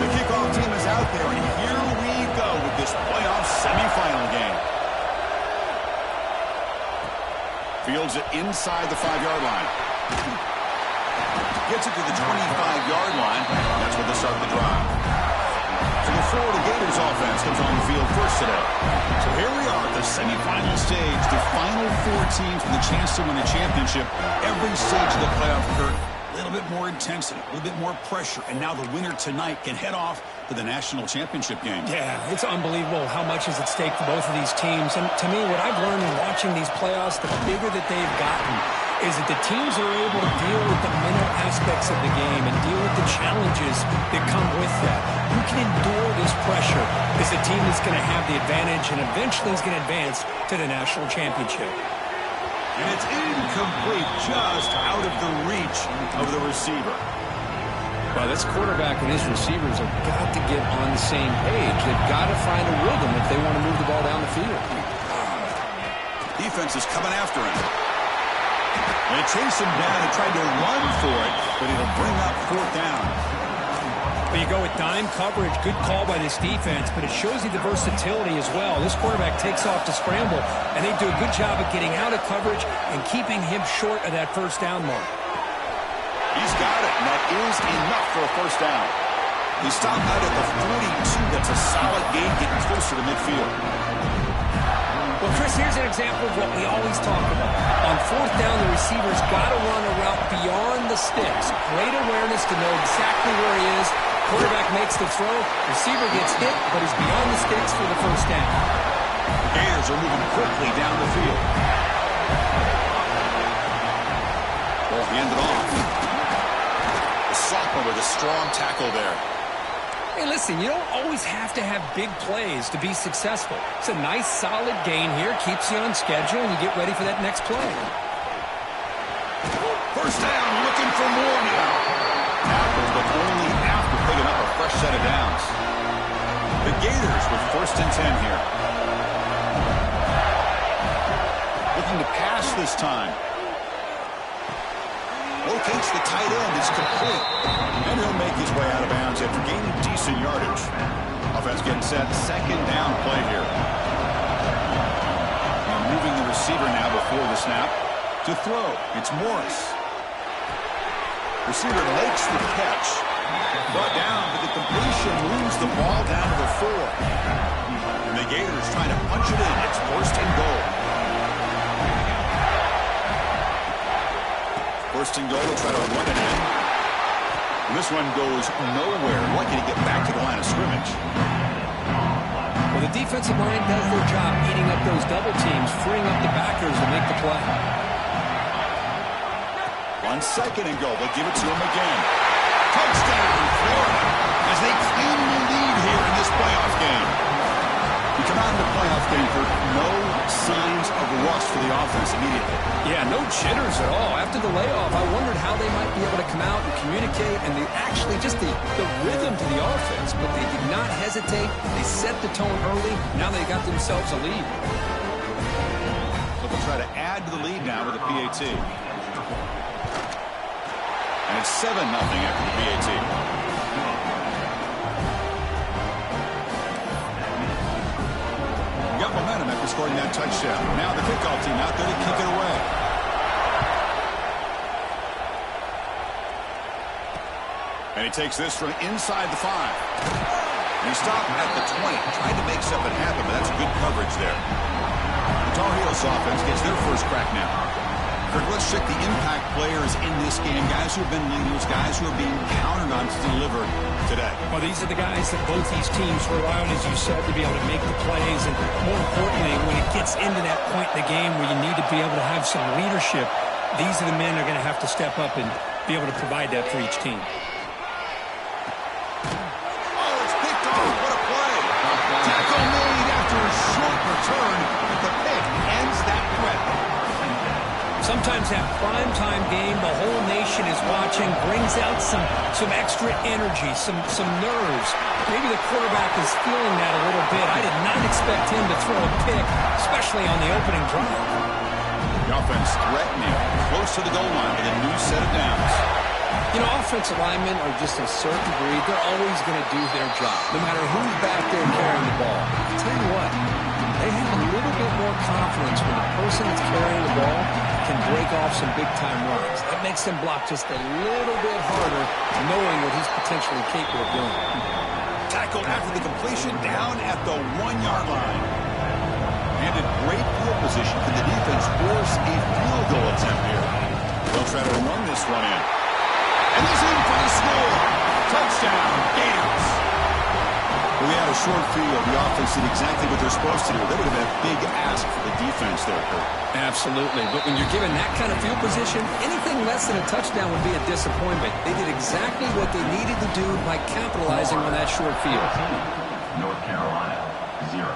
The kickoff team is out there, and here we go with this playoff semifinal game. Fields it inside the 5-yard line. Gets it to the 25-yard line. That's where they start the drive. So the Florida Gators offense comes on the field first today. So here we are at the semifinal stage. The final 4 teams with a chance to win a championship. Every stage of the playoff, Kirk, a little bit more intensity, a little bit more pressure. And now the winner tonight can head off to the national championship game. Yeah, it's unbelievable how much is at stake for both of these teams. And to me, what I've learned in watching these playoffs, the bigger that they've gotten, is that the teams are able to deal with the mental aspects of the game and deal with the challenges that come with that. Who can endure this pressure is a team that's going to have the advantage and eventually is going to advance to the national championship. And it's incomplete, just out of the reach of the receiver. Well, this quarterback and his receivers have got to get on the same page. They've got to find a rhythm if they want to move the ball down the field. Defense is coming after him. They chase him down and try to run for it, but it'll bring up 4th down. But you go with dime coverage, good call by this defense, but it shows you the versatility as well. This quarterback takes off to scramble, and they do a good job of getting out of coverage and keeping him short of that 1st down mark. He's got it, and that is enough for a 1st down. He stopped out at the 42. That's a solid gain, getting closer to midfield. Well, Chris, here's an example of what we always talk about. On 4th down, the receiver's got to run a route beyond the sticks. Great awareness to know exactly where he is. Quarterback makes the throw. Receiver gets hit, but he's beyond the sticks for the 1st down. The Gators are moving quickly down the field. Ball handed off. The sophomore with a strong tackle there. Hey, listen, you don't always have to have big plays to be successful. It's a nice, solid gain here. Keeps you on schedule, and you get ready for that next play. 1st down, looking for more now. Tackles, but only after picking up a fresh set of downs. The Gators with 1st and 10 here. Looking to pass this time. Locates the tight end. It's complete. And he'll make his way out of bounds after gaining decent yardage. Offense getting set. 2nd down play here. And moving the receiver now before the snap. To throw. It's Morris. Receiver makes the catch. Brought down, but the completion moves the ball down to the 4. And the Gators trying to punch it in. It's 1st and goal. 1st and goal, they'll try to run it in. And this one goes nowhere. Lucky to get back to the line of scrimmage. Well, the defensive line does their job eating up those double teams, freeing up the backers to make the play. 1 second and goal. They'll give it to him again. Touchdown, Florida, as they claim the lead here in this playoff game. We come out in the playoff game for no signs of rust for the offense immediately. Yeah, no jitters at all. After the layoff, I wondered how they might be able to come out and communicate and actually just the rhythm to the offense. But they did not hesitate. They set the tone early. Now they got themselves a lead. So they'll try to add to the lead now with a PAT. And it's 7-0 after the PAT. Got momentum after scoring that touchdown. Now the kickoff team out there to kick it away. And he takes this from inside the 5. And he stopped at the 20. Tried to make something happen, but that's good coverage there. Tar Heels offense gets their first crack now. Kirk, let's check the impact players in this game. Guys who have been leaders, guys who are being counted on to deliver today. Well, these are the guys that both these teams rely on, as you said, to be able to make the plays. And more importantly, when it gets into that point in the game where you need to be able to have some leadership, these are the men that are going to have to step up and be able to provide that for each team. Oh, it's picked off. What a play. Tackle made after a short return, but the pick ends that threat. Sometimes that primetime game, the whole nation is watching, brings out some extra energy, some nerves. Maybe the quarterback is feeling that a little bit. I did not expect him to throw a pick, especially on the opening drive. The offense threatening, close to the goal line with a new set of downs. You know, offensive linemen are just a certain breed. They're always going to do their job, no matter who's back there carrying the ball. I'll tell you what, they have a little bit more confidence when the person that's carrying the ball can break off some big-time runs. That makes them block just a little bit harder, knowing what he's potentially capable of doing. Tackled after the completion down at the 1-yard line. And in great field position, can the defense force a field goal attempt here? They'll try to run this one in. And he's in for the score. Touchdown, Gators. We had a short field. The offense did exactly what they're supposed to do. That would have been a big ask for the defense there, Kurt. Absolutely. But when you're given that kind of field position, anything less than a touchdown would be a disappointment. They did exactly what they needed to do by capitalizing on that short field. North Carolina, 0.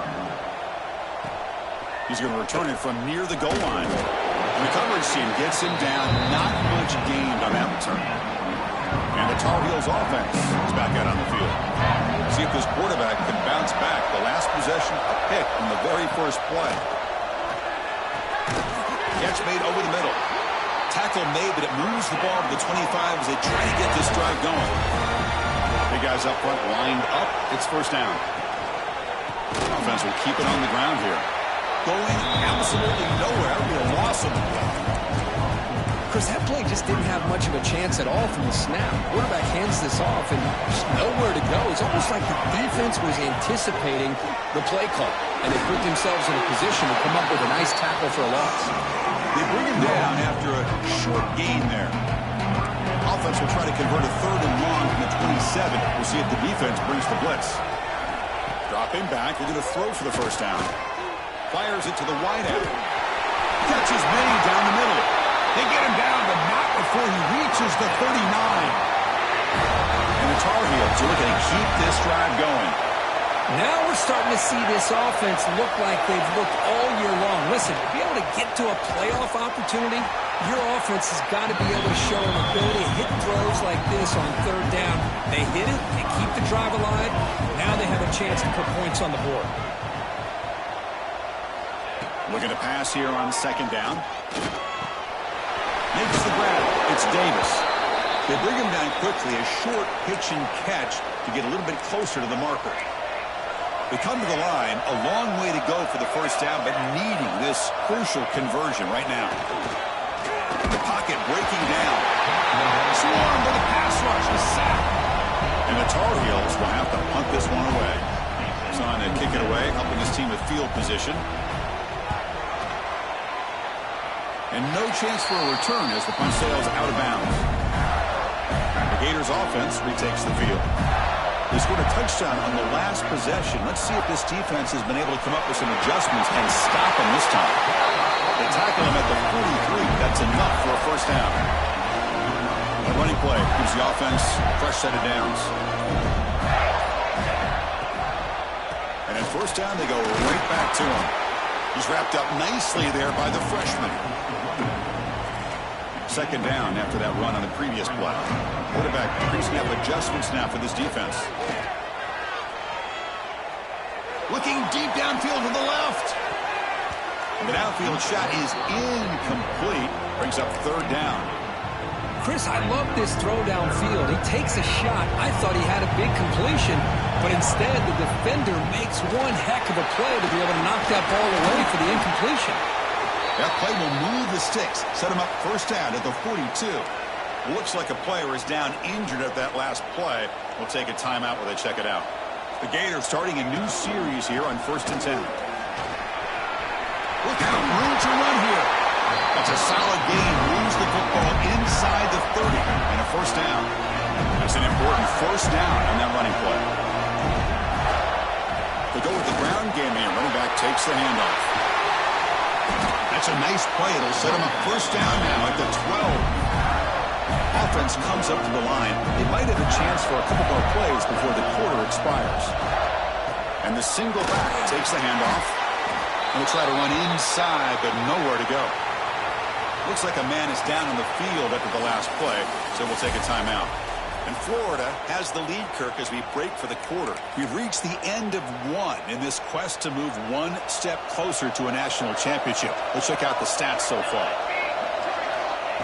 He's going to return it from near the goal line. The coverage team gets him down. Not much gained on that return. And the Tar Heels offense is back out on the field. See if this quarterback can bounce back. The last possession, a pick in the very first play. Catch made over the middle. Tackle made, but it moves the ball to the 25 as they try to get this drive going. Big guys up front lined up. It's first down. Offense will keep it on the ground here. Going absolutely nowhere. We lost him. Chris, that play just didn't have much of a chance at all from the snap. Quarterback hands this off and just nowhere to go. It's almost like the defense was anticipating the play call, and they put themselves in a position to come up with a nice tackle for a loss. They bring him down after a short gain there. Offense will try to convert a 3rd and long from the 27. We'll see if the defense brings the blitz. Drop him back. They're going to throw for the first down. Fires it to the wideout. Catches made down the middle. They get him down, but not before he reaches the 39. And the Tar Heels are looking to keep this drive going. Now we're starting to see this offense look like they've looked all year long. Listen, to be able to get to a playoff opportunity, your offense has got to be able to show an ability to hit throws like this on 3rd down. They hit it, they keep the drive alive. Now they have a chance to put points on the board. Looking to pass here on 2nd down. Makes the grab. It's Davis. They bring him down quickly. A short pitch and catch to get a little bit closer to the marker. They come to the line. A long way to go for the first down, but needing this crucial conversion right now. The pocket breaking down. Swarmed by the pass rush. The sack. And the Tar Heels will have to punt this one away. He's on to kick it away, helping his team with field position. And no chance for a return as the punt sails out of bounds. The Gators offense retakes the field. They scored a touchdown on the last possession. Let's see if this defense has been able to come up with some adjustments and stop them this time. They tackle him at the 43. That's enough for a first down. A running play gives the offense a fresh set of downs. And at first down, they go right back to him. He's wrapped up nicely there by the freshman. 2nd down after that run on the previous play. Quarterback increasing up adjustments now for this defense. Looking deep downfield to the left. And the downfield shot is incomplete. Brings up 3rd down. Chris, I love this throw downfield. He takes a shot. I thought he had a big completion, but instead the defender makes one heck of a play to be able to knock that ball away for the incompletion. That play will move the sticks, set him up first down at the 42. Looks like a player is down injured at that last play. We'll take a timeout while they check it out. The Gators starting a new series here on 1st and 10. Look out. to run here. That's a solid gain. Moves the football inside the 30 and a first down. That's an important first down on that running play. They go with the ground game here. Running back takes the handoff. That's a nice play. It'll set him up first down now at the 12. Offense comes up to the line. They might have a chance for a couple more plays before the quarter expires. And the single back takes the handoff. He'll try to run inside, but nowhere to go. Looks like a man is down on the field after the last play, so we'll take a timeout. And Florida has the lead, Kirk, as we break for the quarter. We've reached the end of one in this quest to move one step closer to a national championship. Let's check out the stats so far.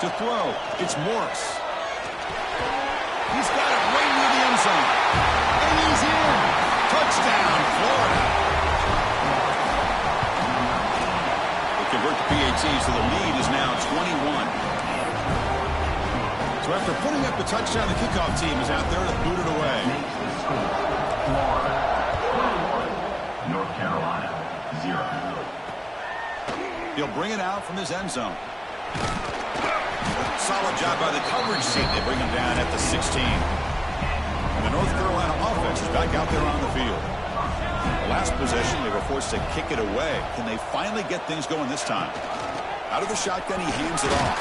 To throw, it's Morris. He's got it right near the end zone. And he's in. Touchdown, Florida. They convert the PATs, so the lead is now 21. So after putting up the touchdown, the kickoff team is out there to boot it away. North Carolina, 0. He'll bring it out from his end zone. Solid job by the coverage team. They bring him down at the 16. And the North Carolina offense is back out there on the field. The last possession, they were forced to kick it away. Can they finally get things going this time? Out of the shotgun, he hands it off.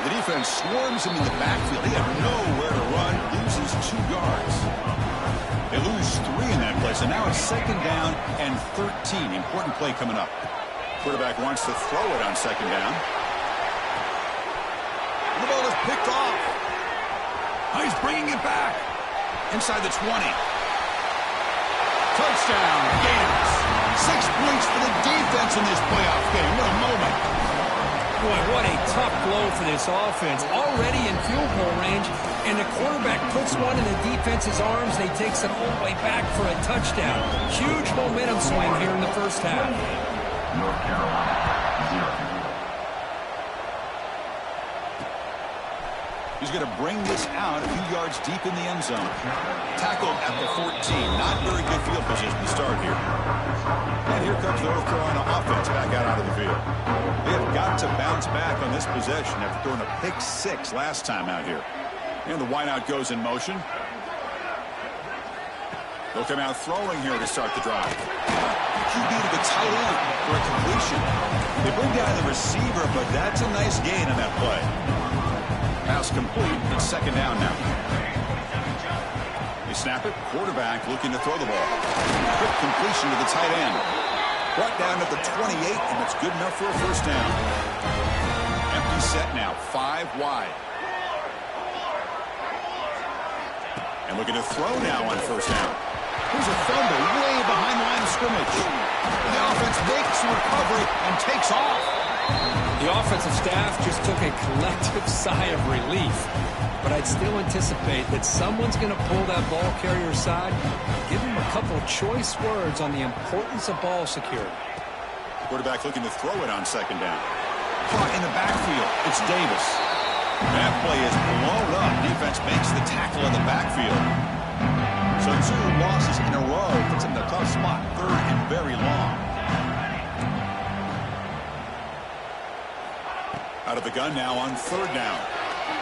The defense swarms him in the backfield. He had nowhere to run, loses 2 yards. They lose 3 in that play, so now it's second down and 13. Important play coming up. Quarterback wants to throw it on second down. The ball is picked off. Oh, he's bringing it back. Inside the 20. Touchdown, Gators. 6 points for the defense in this playoff game. What a moment. Boy, what a tough blow for this offense. Already in field goal range, and the quarterback puts one in the defense's arms, and he takes it all the way back for a touchdown. Huge momentum swing here in the first half. North Carolina, 0. He's going to bring this out a few yards deep in the end zone. Tackled at the 14. Not very good field position to start here. And here comes the North Carolina offense back out onto the field. They have got to bounce back on this possession after throwing a pick 6 last time out here. And the wideout goes in motion. They'll come out throwing here to start the drive. QB to the tight end for a completion. They bring down the receiver, but that's a nice gain on that play. Pass complete. It's second down now. They snap it. Quarterback looking to throw the ball. Quick completion to the tight end. Brought down at the 28, and it's good enough for a first down. Empty set now. 5 wide. And looking to throw now on first down. Here's a fumble way behind the line of scrimmage. The offense makes a recovery and takes off. The offensive staff just took a collective sigh of relief. But I'd still anticipate that someone's going to pull that ball carrier aside, give him a couple choice words on the importance of ball security. Quarterback looking to throw it on second down. Caught in the backfield. It's Davis. That play is blown up. Defense makes the tackle in the backfield. So 2 losses in a row puts him in a tough spot. 3rd and very long. Out of the gun now on 3rd down.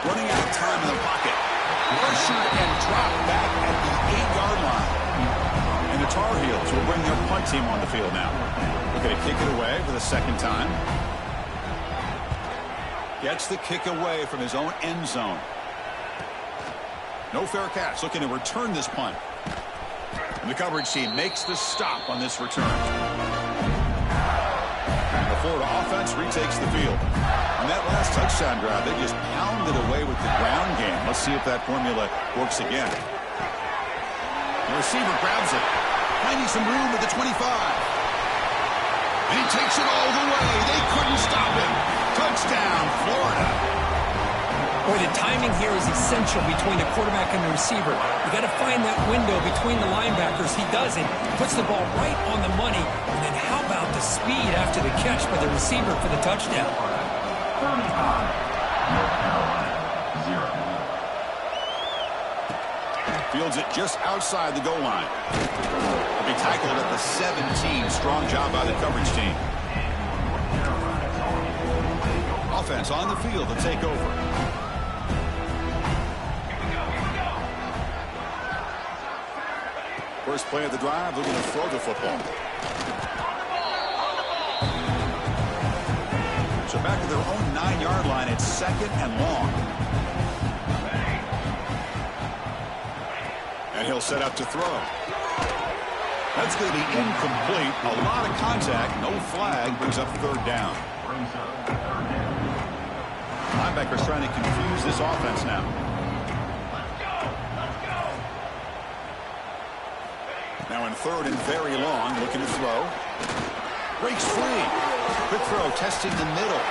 Running out of time in the pocket. Pressured and dropped back at the 8-yard line. And the Tar Heels will bring their punt team on the field now. Looking to kick it away for the second time. Gets the kick away from his own end zone. No fair catch. Looking to return this punt. And the coverage team makes the stop on this return. The Florida offense retakes the field. On that last touchdown drive, they just pounded away with the ground game. Let's see if that formula works again. The receiver grabs it, finding some room at the 25. And he takes it all the way. They couldn't stop him. Touchdown, Florida. Boy, the timing here is essential between the quarterback and the receiver. You got to find that window between the linebackers. He does it. Puts the ball right on the money. And then how about the speed after the catch by the receiver for the touchdown? North Carolina, 0. Fields it just outside the goal line. He'll be tackled at the 17. Strong job by the coverage team. offense on the field to take over. First play of the drive, looking to throw the football. So back to their own 9-yard line, it's 2nd and long. And he'll set up to throw. That's going to be incomplete. A lot of contact, no flag, brings up 3rd down. Linebackers trying to confuse this offense now. Now in 3rd and very long, looking to throw. Breaks free. Quick throw, testing the middle.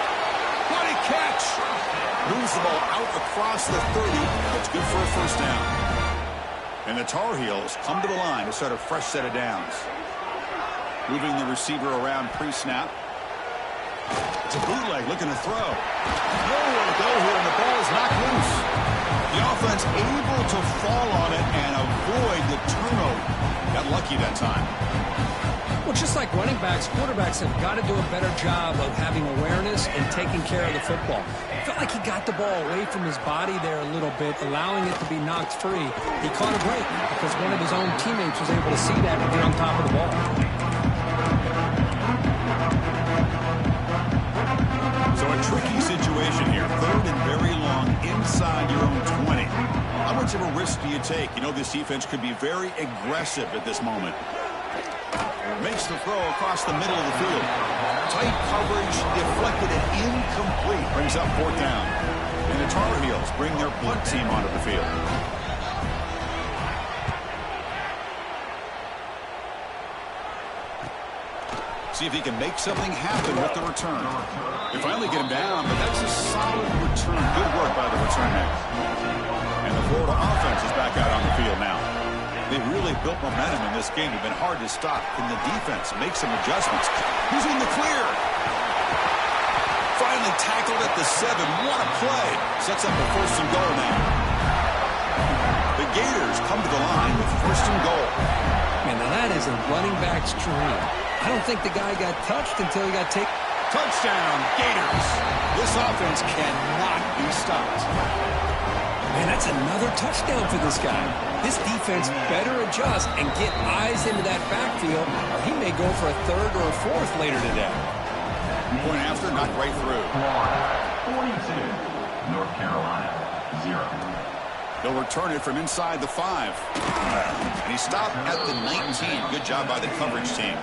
What a catch! Moves the ball out across the 30. That's good for a 1st down. And the Tar Heels come to the line to start a fresh set of downs. Moving the receiver around pre-snap. It's a bootleg looking to throw. Nowhere to go here, and the ball is knocked loose. The offense able to fall on it and avoid the turnover. Got lucky that time. Well, just like running backs, quarterbacks have got to do a better job of having awareness and taking care of the football. I felt like he got the ball away from his body there a little bit, allowing it to be knocked free. He caught a break because one of his own teammates was able to see that and get on top of the ball. So a tricky situation here. 3rd and very long inside your own 20. How much of a risk do you take? You know this defense could be very aggressive at this moment. Makes the throw across the middle of the field. Tight coverage, deflected and incomplete. Brings up 4th down. And the Tar Heels bring their punt team onto the field. See if he can make something happen with the return. They finally get him down, but that's a solid return. Good work by the return man. And the Florida offense is back out on the field now. They really built momentum in this game. It's been hard to stop. Can the defense make some adjustments? Who's in the clear? Finally tackled at the 7. What a play. Sets up a 1st and goal now. The Gators come to the line with 1st and goal. Man, now that is a running back's dream. I don't think the guy got touched until he got taken. Touchdown, Gators. This offense cannot be stopped. Man, that's another touchdown for this guy. This defense better adjust and get eyes into that backfield, or he may go for a 3rd or a 4th later today. Point after, not right through. 42, North Carolina, 0. They'll return it from inside the 5. And he stopped at the 19. Good job by the coverage team.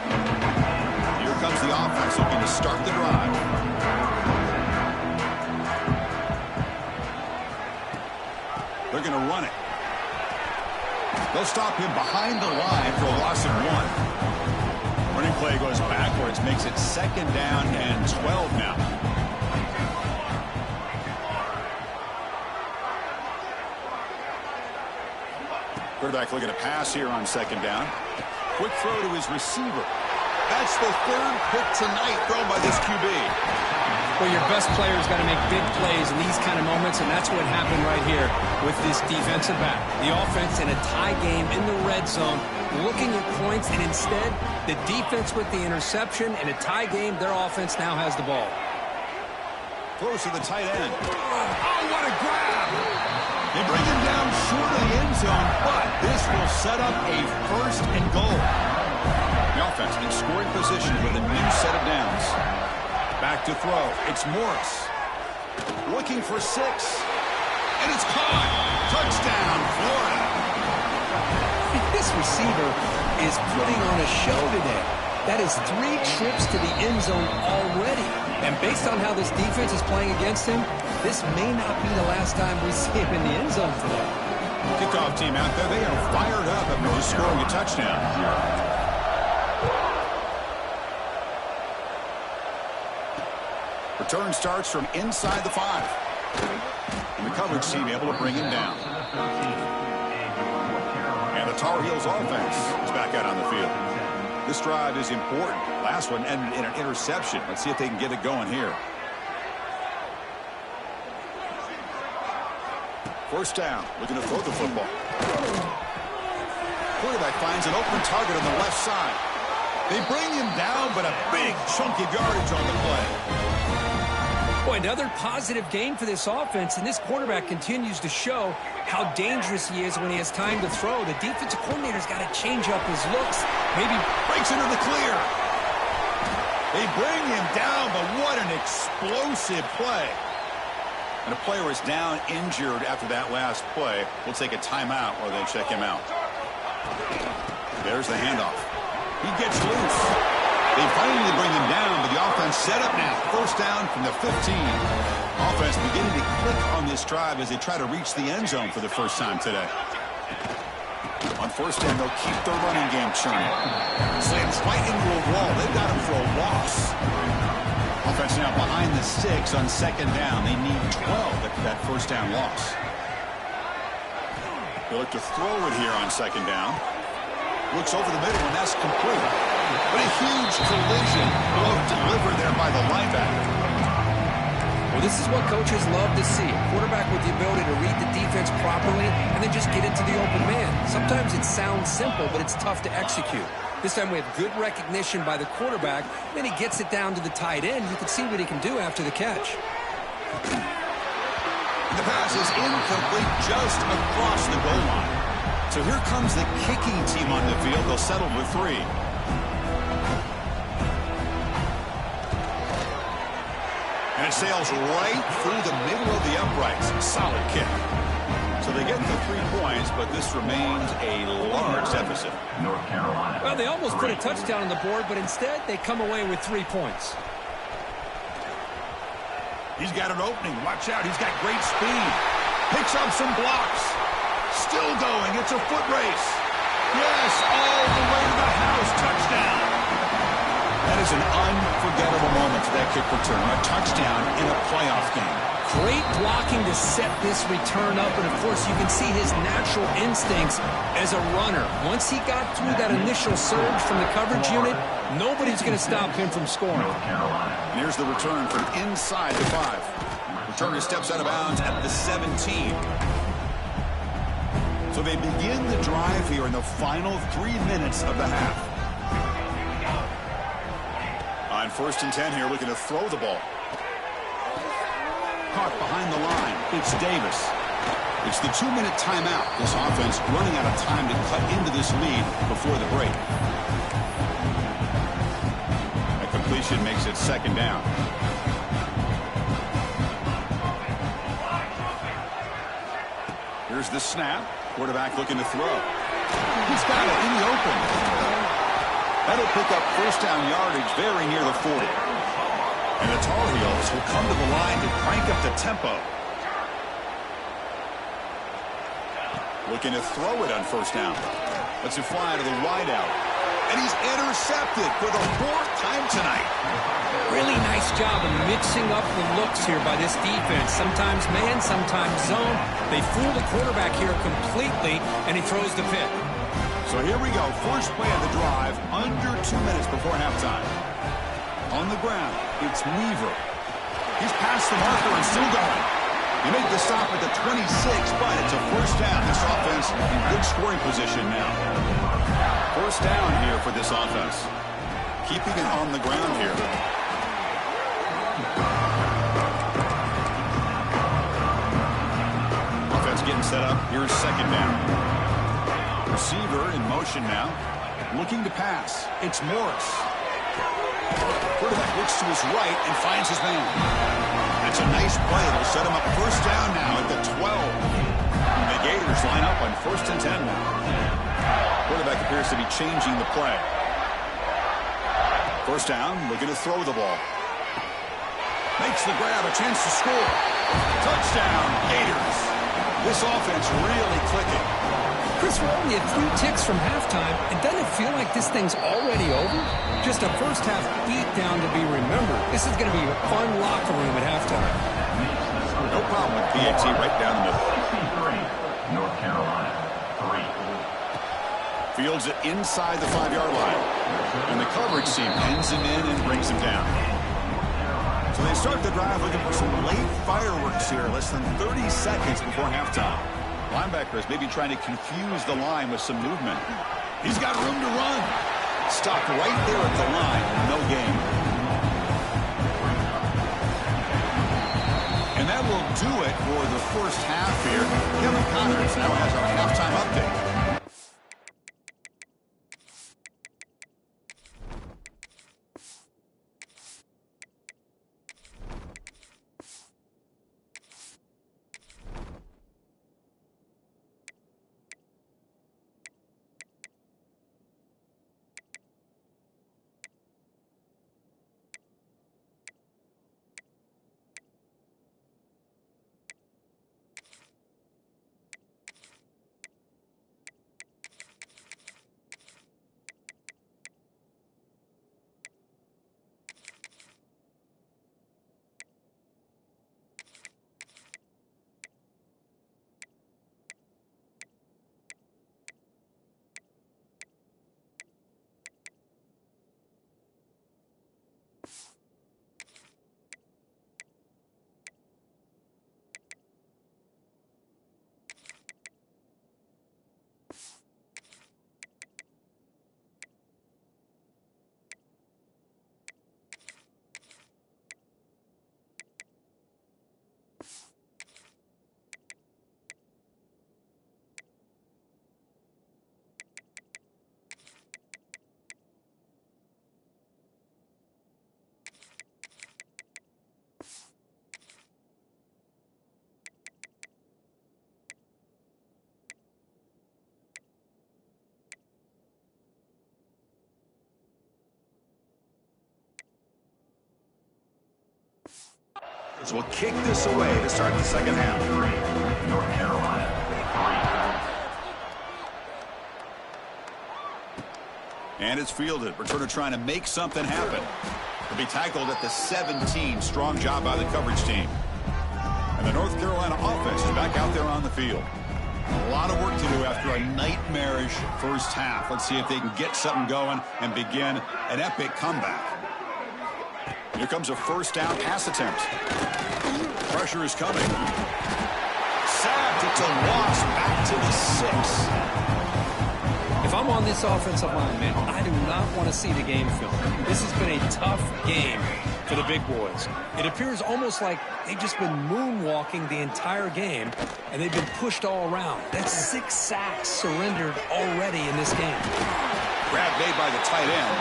Here comes the offense looking to start the drive. They're going to run it. They'll stop him behind the line for a loss of 1. Running play goes backwards, makes it 2nd down and 12 now. Quarterback looking to pass here on 2nd down. Quick throw to his receiver. That's the 3rd pick tonight thrown by this QB. Well, your best player's got to make big plays in these kind of moments, and that's what happened right here with this defensive back. The offense in a tie game in the red zone, looking at points, and instead, the defense with the interception. In a tie game, their offense now has the ball. Throws to the tight end. Oh, what a grab! They bring him down short of the end zone, but this will set up a 1st and goal. The offense in scoring position with a new set of downs. Back to throw. It's Morris. Looking for 6. And it's caught. Touchdown, Florida. This receiver is putting on a show today. That is 3 trips to the end zone already. And based on how this defense is playing against him, this may not be the last time we see him in the end zone today. Kickoff team out there. They are fired up after just scoring a touchdown. Return starts from inside the 5. And the coverage team able to bring him down. And the Tar Heels offense is back out on the field. This drive is important. Last one ended in an interception. Let's see if they can get it going here. 1st down. Looking to throw the football. Quarterback finds an open target on the left side. They bring him down, but a big chunk of yardage on the play. Boy, another positive game for this offense, and this quarterback continues to show how dangerous he is when he has time to throw. The defensive coordinator's got to change up his looks. Maybe breaks into the clear. They bring him down, but what an explosive play. And a player is down injured after that last play. We'll take a timeout while they check him out. There's the handoff. He gets loose. They finally bring him down, but the offense set up now. First down from the 15. Offense beginning to click on this drive as they try to reach the end zone for the first time today. On first down, they'll keep their running game churning. Slams right into a wall. They've got him for a loss. Offense now behind the 6 on second down. They need 12 after that first down loss. They look to throw it here on second down. Looks over the middle, and that's complete. But a huge collision blow delivered there by the linebacker. Well, this is what coaches love to see. A quarterback with the ability to read the defense properly and then just get it to the open man. Sometimes it sounds simple, but it's tough to execute. This time we have good recognition by the quarterback. Then he gets it down to the tight end. You can see what he can do after the catch. The pass is incomplete just across the goal line. So here comes the kicking team on the field. They'll settle with 3. And it sails right through the middle of the uprights. Solid kick. So they get the 3 points, but this remains a large deficit. North Carolina. Well, they almost put a touchdown on the board, but instead they come away with 3 points. He's got an opening. Watch out. He's got great speed. Picks up some blocks. Still going. It's a foot race. Yes, all the way to the house. Touchdown. That is an unforgettable moment for that kick return. A touchdown in a playoff game. Great blocking to set this return up, and of course you can see his natural instincts as a runner. Once he got through that initial surge from the coverage unit, nobody's going to stop him from scoring. And here's the return from inside the 5. Returner steps out of bounds at the 17. So they begin the drive here in the final 3 minutes of the half. On first and 10 here, looking to throw the ball. Caught behind the line. It's Davis. It's the 2-minute timeout. This offense running out of time to cut into this lead before the break. A completion makes it second down. Here's the snap. Quarterback looking to throw. He's got it in the open. That'll pick up first down yardage very near the 40. And the Tar Heels will come to the line to crank up the tempo. Looking to throw it on first down. Lets it fly to the wideout. And he's intercepted for the 4th time tonight. Really nice job of mixing up the looks here by this defense. Sometimes man, sometimes zone. They fool the quarterback here completely, and he throws the pick. So here we go. First play of the drive, under 2 minutes before halftime. On the ground, it's Weaver. He's past the marker and still going. He made the stop at the 26, but it's a first down. This offense in good scoring position now. First down here for this offense. Keeping it on the ground here. Offense getting set up. Here's second down. Receiver in motion now. Looking to pass. It's Morris. Quarterback looks to his right and finds his man. That's a nice play. It'll set him up first down now at the 12. The Gators line up on first and 10 now. Quarterback appears to be changing the play. First down, looking to throw the ball. Makes the grab, a chance to score. Touchdown, Gators. This offense really clicking. Chris, we're only a few ticks from halftime, and doesn't it feel like this thing's already over? Just a first half beatdown to be remembered. This is going to be a fun locker room at halftime. No problem with PAT right down the middle. North Carolina, 3. Fields it inside the 5-yard line. And the coverage team pins him in and brings him down. So they start the drive looking for some late fireworks here, less than 30 seconds before halftime. Linebacker is maybe trying to confuse the line with some movement. He's got room to run. Stopped right there at the line. No gain. do it for the first half here. Kevin Connors now has our halftime update. So we'll kick this away to start the second half. North Carolina. And it's fielded. Returner trying to make something happen. He'll be tackled at the 17. Strong job by the coverage team. And the North Carolina offense is back out there on the field. A lot of work to do after a nightmarish first half. Let's see if they can get something going and begin an epic comeback. Here comes a first down pass attempt. Pressure is coming. Sacked. It's a loss back to the 6. If I'm on this offensive line, man, I do not want to see the game film. This has been a tough game for the big boys. It appears almost like they've just been moonwalking the entire game, and they've been pushed all around. That's 6 sacks surrendered already in this game. Grab made by the tight end.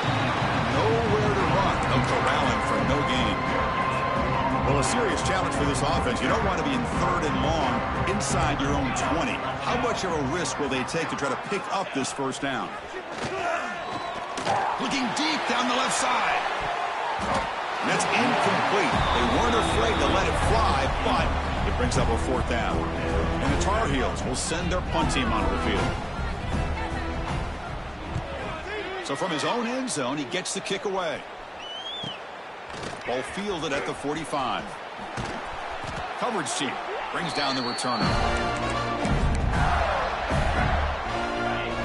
Nowhere to run. They'll corral him for no gain. Well, a serious challenge for this offense. You don't want to be in 3rd and long inside your own 20. How much of a risk will they take to try to pick up this first down? Looking deep down the left side. And that's incomplete. They weren't afraid to let it fly, but it brings up a 4th down. And the Tar Heels will send their punt team onto the field. So from his own end zone, he gets the kick away. Ball fielded at the 45. Coverage team brings down the returner.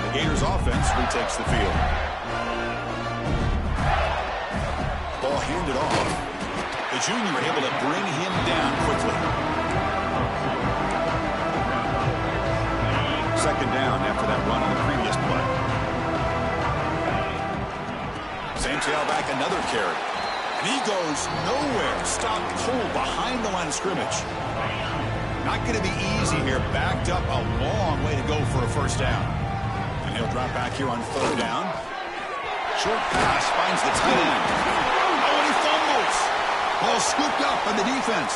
The Gators offense retakes the field. Ball handed off. The junior able to bring him down quickly. 2nd down after that run on the previous play. Same tailback, another carry. And he goes nowhere. Stopped cold behind the line of scrimmage. Not going to be easy here. Backed up a long way to go for a first down. And he'll drop back here on 3rd down. Short pass finds the tight end. Oh, and he fumbles. Ball scooped up by the defense.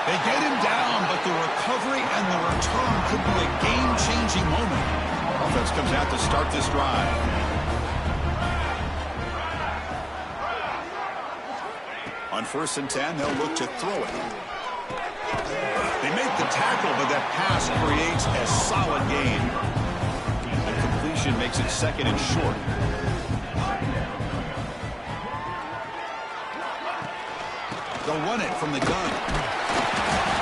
They get him down, but the recovery and the return could be a game-changing moment. Offense comes out to start this drive. On 1st and 10, they'll look to throw it. They make the tackle, but that pass creates a solid gain. The completion makes it 2nd and short. They'll run it from the gun.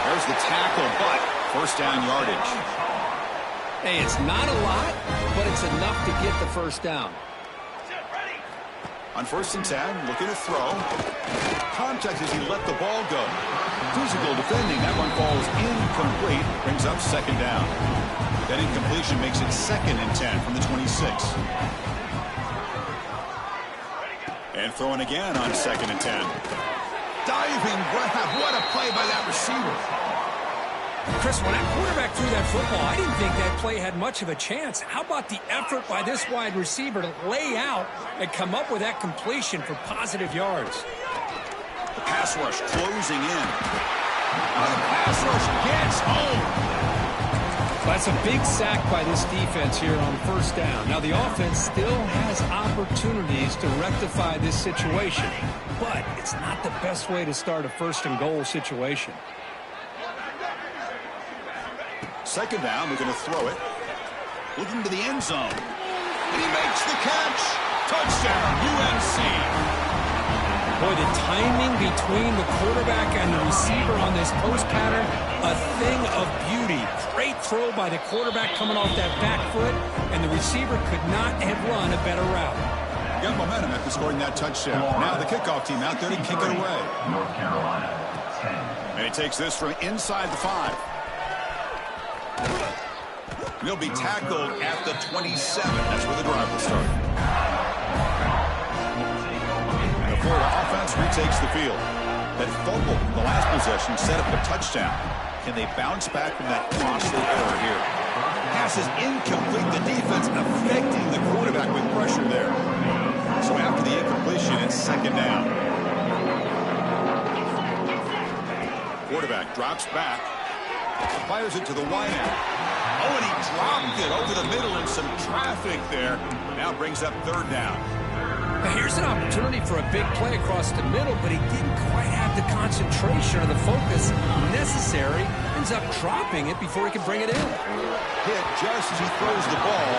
There's the tackle, but 1st down yardage. Hey, it's not a lot, but it's enough to get the first down. On 1st and 10, looking to throw. Contact as he let the ball go. Physical defending. That one falls incomplete. Brings up 2nd down. That incompletion makes it 2nd and 10 from the 26. And throwing again on 2nd and 10. diving grab. What a play by that receiver. Chris, when that quarterback threw that football, I didn't think that play had much of a chance. How about the effort by this wide receiver to lay out and come up with that completion for positive yards? The pass rush closing in. The pass rush gets home. That's a big sack by this defense here on first down. Now, the offense still has opportunities to rectify this situation, but it's not the best way to start a first-and-goal situation. Second down, we're going to throw it. Looking to the end zone. And he makes the catch. Touchdown, UNC. Boy, the timing between the quarterback and the receiver on this post pattern, a thing of beauty. Great throw by the quarterback coming off that back foot, and the receiver could not have run a better route. Got momentum after scoring that touchdown. Now the kickoff team out there to kick it away. North Carolina, 10. And he takes this from inside the 5. He'll be tackled at the 27. That's where the drive will start. And the Florida offense retakes the field. That fumble in the last possession set up a touchdown. Can they bounce back from that costly error here? Pass is incomplete. The defense affecting the quarterback with pressure there. So after the incompletion, it's second down. Quarterback drops back. Fires it to the wideout. Oh, and he dropped it over the middle in some traffic there. Now brings up third down. Now here's an opportunity for a big play across the middle, but he didn't quite have the concentration or the focus necessary. Ends up dropping it before he can bring it in. Hit just as he throws the ball.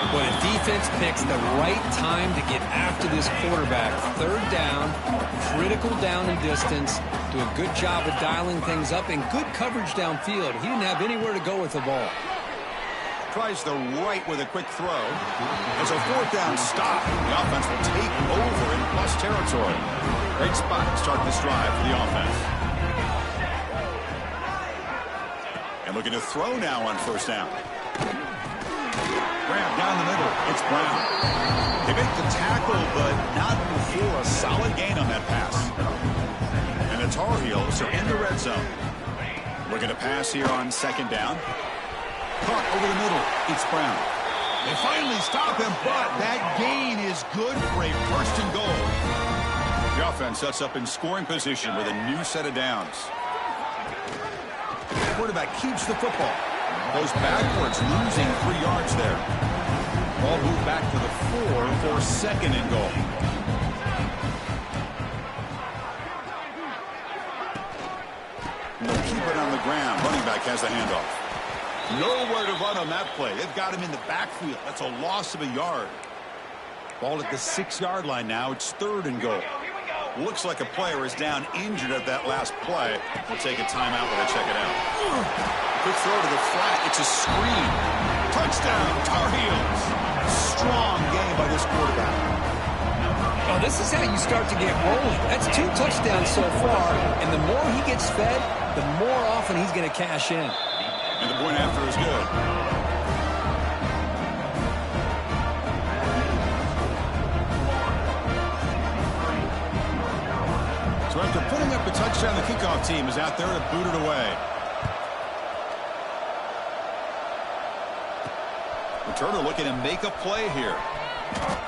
But a defense picks the right time to get after this quarterback. Third down, critical down and distance. Do a good job of dialing things up and good coverage downfield. He didn't have anywhere to go with the ball. Tries the right with a quick throw. As a fourth down stop, the offense will take over in plus territory. Great spot to start this drive for the offense. And looking to throw now on first down. Grab down the middle. It's Brown. They make the tackle, but not before a solid gain on that pass. And the Tar Heels are in the red zone. Looking to pass here on second down. Caught over the middle. It's Brown. They finally stop him, but that gain is good for a first and goal. The offense sets up in scoring position with a new set of downs. The quarterback keeps the football. Goes backwards, losing 3 yards there. Ball moved back to the 4 for second and goal. And they'll keep it on the ground. Running back has the handoff. Nowhere to run on that play. They've got him in the backfield. That's a loss of a yard. Ball at the 6-yard line now. It's third and goal. Looks like a player is down injured at that last play. We'll take a timeout when I check it out. Quick throw to the flat. It's a screen. Touchdown, Tar Heels. Strong game by this quarterback. Oh, this is how you start to get rolling. That's 2 touchdowns so far, and the more he gets fed, the more often he's going to cash in. And the point after is good. So after putting up a touchdown, the kickoff team is out there to boot it away. Returner looking to make a play here.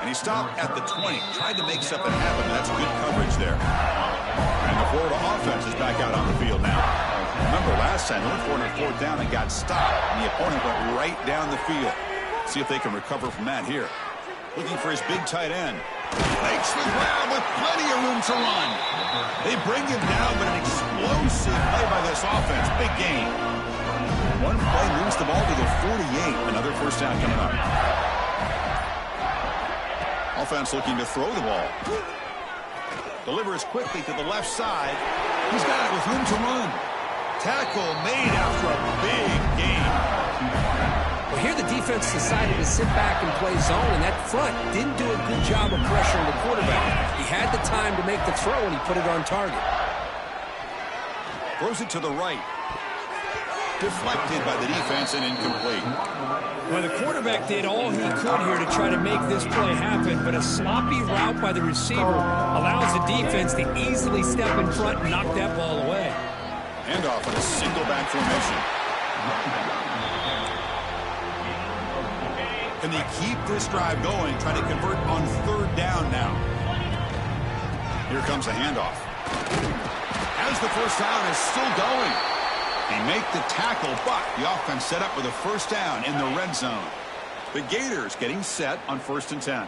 And he stopped at the 20. Tried to make something happen. That's good coverage there. And the Florida offense is back out on the field now. Remember last time they went for it on fourth down and got stopped. And the opponent went right down the field. See if they can recover from that here. Looking for his big tight end. Makes the ground with plenty of room to run. They bring him down, but an explosive play by this offense. Big gain. One play moves the ball to the 48. Another first down coming up. Offense looking to throw the ball. Delivers quickly to the left side. He's got it with room to run. Tackle made after a big gain. Well, here the defense decided to sit back and play zone, and that front didn't do a good job of pressuring the quarterback. He had the time to make the throw, and he put it on target. Throws it to the right. Deflected by the defense and incomplete. Well, the quarterback did all he could here to try to make this play happen, but a sloppy route by the receiver allows the defense to easily step in front and knock that ball away. Handoff in a single back formation. Can they keep this drive going, trying to convert on third down now? Here comes a handoff. As the first down is still going. They make the tackle, but the offense set up with a first down in the red zone. The Gators getting set on 1st and 10.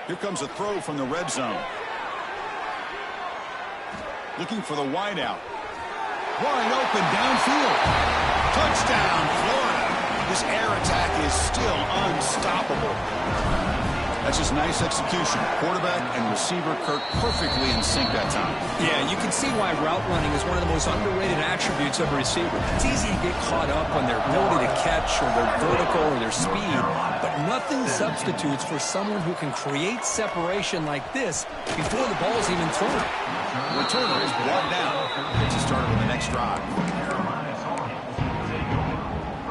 Here comes a throw from the red zone. Looking for the wideout. Wide open downfield. Touchdown, Florida. This air attack is still unstoppable. That's just nice execution. Quarterback and receiver Kirk perfectly in sync that time. Yeah, you can see why route running is one of the most underrated attributes of a receiver. It's easy to get caught up on their ability to catch or their vertical or their speed, but nothing substitutes for someone who can create separation like this before the ball's even thrown. Returner is brought down. Gets us started on the next drive.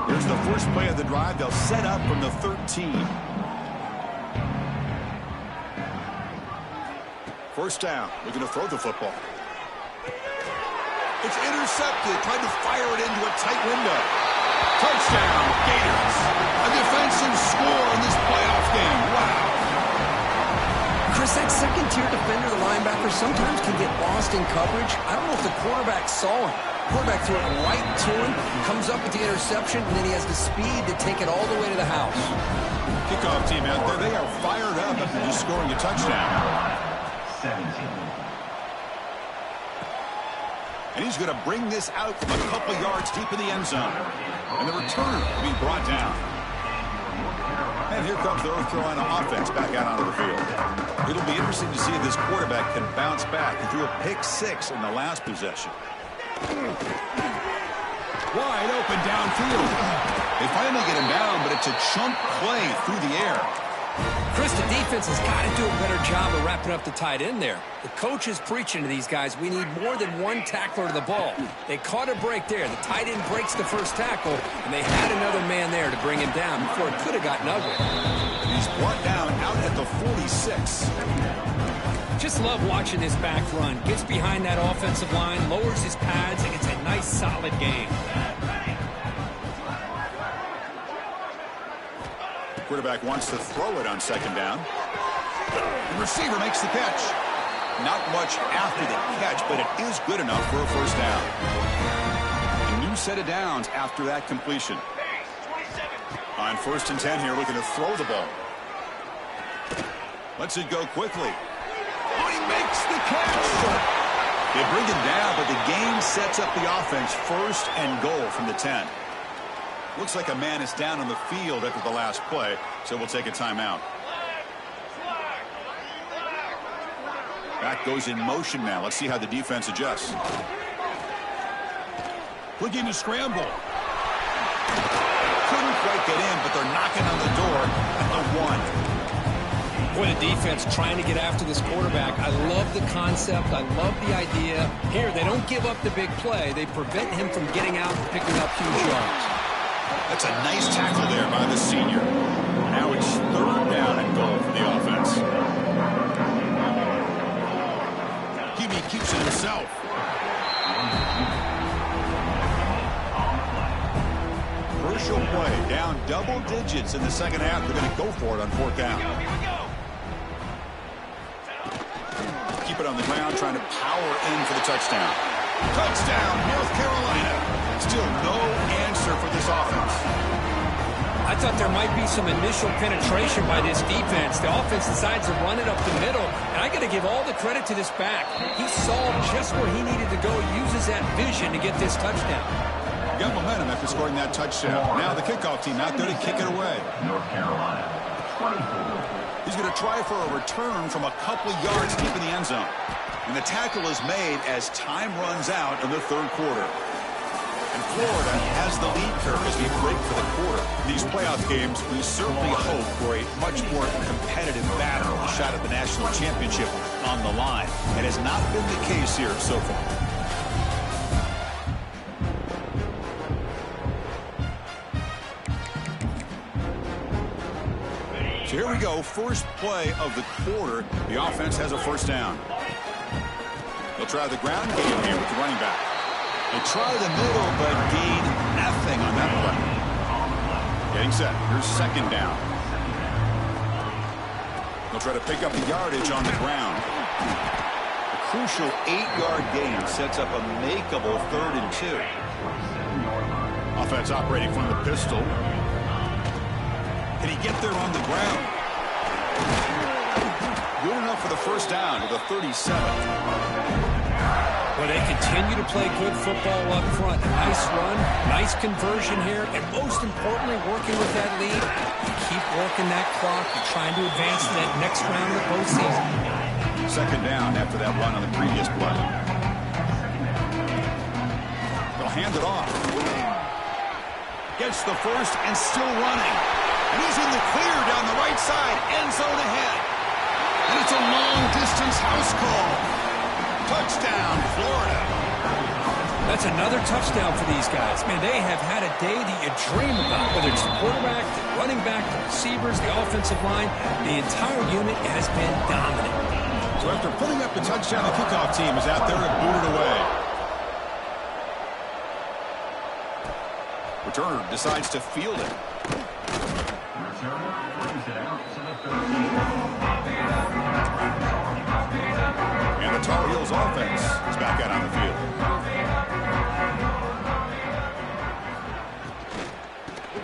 Here's the first play of the drive. They'll set up from the 13. First down, looking to throw the football. It's intercepted, tried to fire it into a tight window. Touchdown, Gators. A defensive score in this playoff game. Wow. Chris, that second-tier defender, the linebacker, sometimes can get lost in coverage. I don't know if the quarterback saw him. Quarterback threw it right to him, comes up with the interception, and then he has the speed to take it all the way to the house. Kickoff team out there, they are fired up after just scoring a touchdown. 17. And he's going to bring this out from a couple yards deep in the end zone. And the return will be brought down. And here comes the North Carolina offense back out onto the field. It'll be interesting to see if this quarterback can bounce back. He threw a pick-6 in the last possession. Wide open downfield. They finally get him down, but it's a chunk play through the air. Chris, the defense has got to do a better job of wrapping up the tight end there. The coach is preaching to these guys, we need more than one tackler to the ball. They caught a break there. The tight end breaks the first tackle, and they had another man there to bring him down before it could have gotten ugly. He's brought down out at the 46. Just love watching this back run. Gets behind that offensive line, lowers his pads, and it's a nice, solid game. Quarterback wants to throw it on second down. The receiver makes the catch. Not much after the catch, but it is good enough for a first down. A new set of downs after that completion. On 1st and 10 here, looking to throw the ball. Lets it go quickly. Oh, he makes the catch. They bring him down, but the game sets up the offense. 1st and goal from the 10. Looks like a man is down on the field after the last play, so we'll take a timeout. Back goes in motion now. Let's see how the defense adjusts. Looking to scramble. Couldn't quite get in, but they're knocking on the door at the 1. Boy, the defense trying to get after this quarterback. I love the concept. I love the idea. Here, they don't give up the big play. They prevent him from getting out and picking up huge yards. That's a nice tackle there by the senior. Now it's 3rd down and goal for the offense. QB keeps it himself. Crucial play. Down double digits in the second half. They're going to go for it on 4th down. Keep it on the ground, trying to power in for the touchdown. Touchdown, North Carolina. Still no answer for this offense. I thought there might be some initial penetration by this defense. The offense decides to run it up the middle, and I got to give all the credit to this back. He saw just where he needed to go, uses that vision to get this touchdown. Got momentum after scoring that touchdown. Now the kickoff team out there to kick it away. North Carolina, 24. He's going to try for a return from a couple of yards deep in the end zone. And the tackle is made as time runs out in the 3rd quarter. And Florida has the lead curve as we break for the quarter. In these playoff games, we certainly hope for a much more competitive battle, a shot at the national championship on the line. It has not been the case here so far. So here we go, first play of the quarter. The offense has a first down. They'll try the ground game here with the running back. They try the middle, but gain nothing on that play. Getting set. Here's second down. They'll try to pick up the yardage on the ground. A crucial 8-yard gain sets up a makeable 3rd and 2. Offense operating from the pistol. Can he get there on the ground? Good enough for the first down to the 37. Well, they continue to play good football up front. A nice run, nice conversion here, and most importantly, working with that lead, you keep working that clock. You're trying to advance to that next round of the postseason. Second down after that run on the previous play. They'll hand it off. Gets the first and still running. And he's in the clear down the right side, end zone ahead. And it's a long-distance house call. Touchdown, Florida. That's another touchdown for these guys. Man, they have had a day that you dream about, whether it's the quarterback, the running back, the receivers, the offensive line. The entire unit has been dominant. So after putting up the touchdown, the kickoff team is out there to boot it away. Returner decides to field it. Returner brings it out to the 13. And the Tar Heels offense is back out on the field.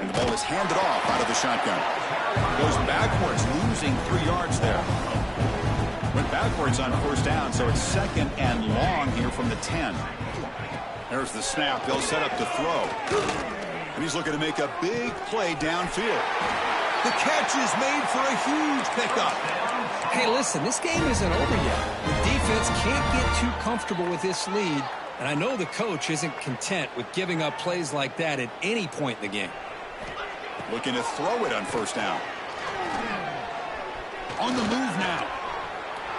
And the ball is handed off out of the shotgun. Goes backwards, losing 3 yards there. Went backwards on first down, so it's second and long here from the 10. There's the snap. They'll set up to throw. And he's looking to make a big play downfield. The catch is made for a huge pickup. Hey, listen, this game isn't over yet. The defense can't get too comfortable with this lead, and I know the coach isn't content with giving up plays like that at any point in the game. Looking to throw it on first down. On the move now.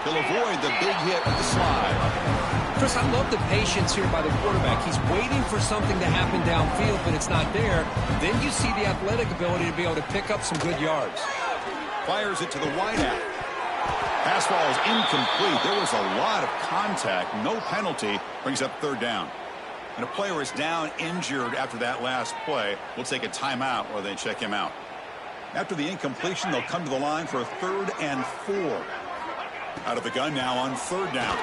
He'll avoid the big hit with the slide. Chris, I love the patience here by the quarterback. He's waiting for something to happen downfield, but it's not there. Then you see the athletic ability to be able to pick up some good yards. Fires it to the wideout. Pass ball is incomplete. There was a lot of contact. No penalty. Brings up third down. And a player is down injured after that last play. We'll take a timeout while they check him out. After the incompletion, they'll come to the line for a 3rd and 4. Out of the gun now on third down.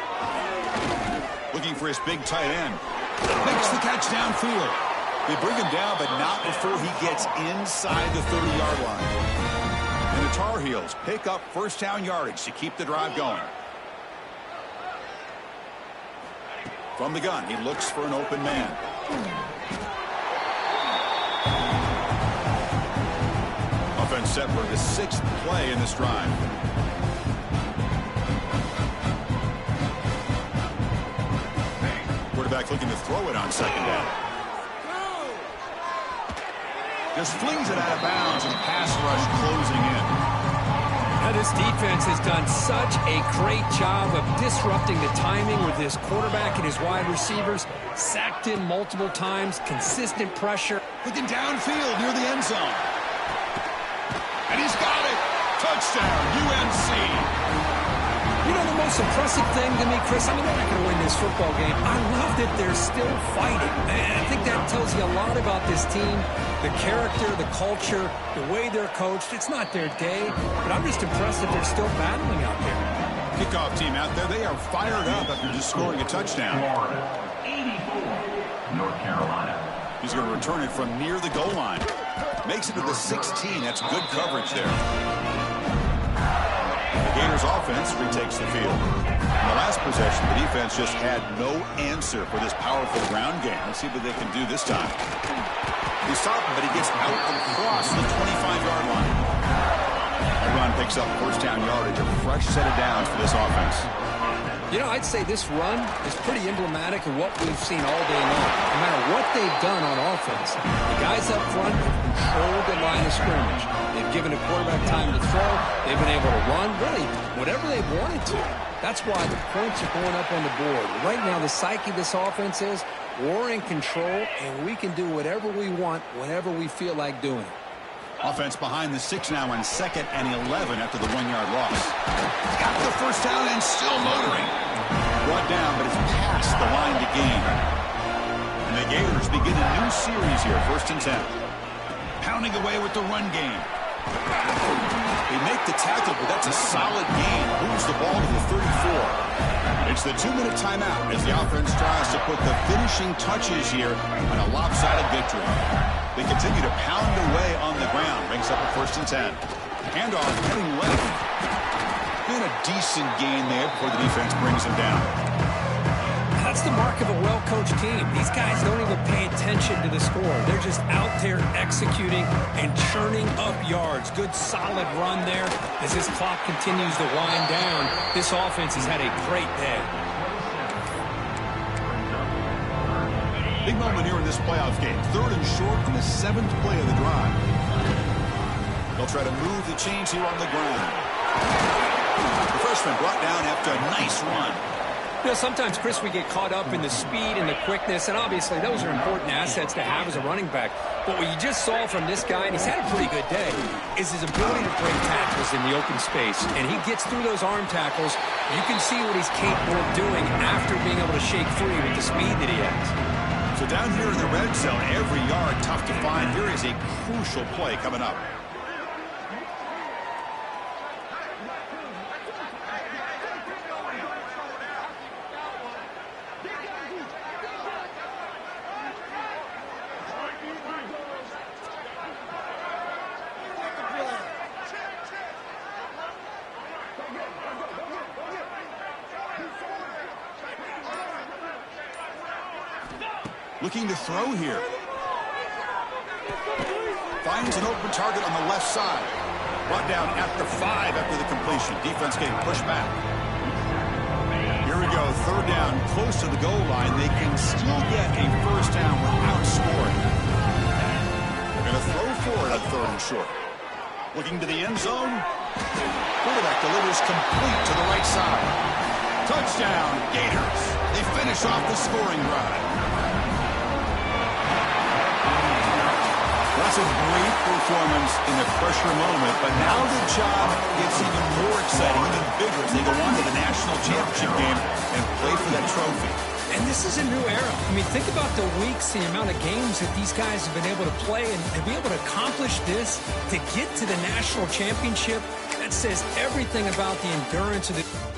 Looking for his big tight end. Makes the catch downfield. They bring him down, but not before he gets inside the 30-yard line. And the Tar Heels pick up first down yardage to keep the drive going. From the gun, he looks for an open man. Offense set for the 6th play in this drive. Quarterback looking to throw it on second down. Just flings it out of bounds and pass rush closing in. Now this defense has done such a great job of disrupting the timing with his quarterback and his wide receivers. Sacked in multiple times, consistent pressure. Looking downfield near the end zone. And he's got it. Touchdown, UNC. You know the most impressive thing to me, Chris, I mean, they're not going to win this football game. I love that they're still fighting. And I think that tells you a lot about this team, the character, the culture, the way they're coached. It's not their day, but I'm just impressed that they're still battling out there. Kickoff team out there, they are fired up after just scoring a touchdown. Florida, 84, North Carolina. He's going to return it from near the goal line. Makes it to the 16. That's good coverage there. The Gators offense retakes the field. In the last possession, the defense just had no answer for this powerful ground game. Let's see what they can do this time. They stop him, but he gets out across the 25-yard line. That run picks up first down yardage, a fresh set of downs for this offense. You know, I'd say this run is pretty emblematic of what we've seen all day long. No matter what they've done on offense, the guys up front have controlled the line of scrimmage. They've given the quarterback time to throw. They've been able to run, really, whatever they wanted to. That's why the points are going up on the board. Right now, the psyche of this offense is we're in control, and we can do whatever we want whenever we feel like doing it. Offense behind the 6 now on 2nd and 11 after the 1-yard loss. Got the first down and still motoring. Brought down, but it's past the line to gain. And the Gators begin a new series here, 1st and 10. Pounding away with the run game. They make the tackle, but that's a solid gain. Moves the ball to the 34. It's the 2-minute timeout as the offense tries to put the finishing touches here on a lopsided victory. They continue to pound away on the ground. Brings up a 1st and 10. Handoff heading left. And a decent gain there before the defense brings him down. That's the mark of a well-coached team. These guys don't even pay attention to the score. They're just out there executing and churning up yards. Good, solid run there. As this clock continues to wind down, this offense has had a great day. Big moment here in this playoff game. 3rd and short on the 7th play of the drive. They'll try to move the chains here on the ground. The freshman brought down after a nice run. You know, sometimes, Chris, we get caught up in the speed and the quickness, and obviously those are important assets to have as a running back. But what you just saw from this guy, and he's had a pretty good day, is his ability to break tackles in the open space. And he gets through those arm tackles. You can see what he's capable of doing after being able to shake free with the speed that he has. So down here in the red zone, every yard tough to find. Here is a crucial play coming up. Looking to throw here. Finds an open target on the left side. Brought down at the 5 after the completion. Defense getting pushed back. Here we go. 3rd down, close to the goal line. They can still get a 1st down without scoring. They're going to throw for it on 3rd and short. Looking to the end zone. Quarterback delivers complete to the right side. Touchdown, Gators. They finish off the scoring drive. That's a great performance in the pressure moment, but now the job gets even more exciting, even bigger as they go on to the national championship game and play for that trophy. And this is a new era. I mean, think about the weeks, the amount of games that these guys have been able to play, and to be able to accomplish this, to get to the national championship, that says everything about the endurance of the...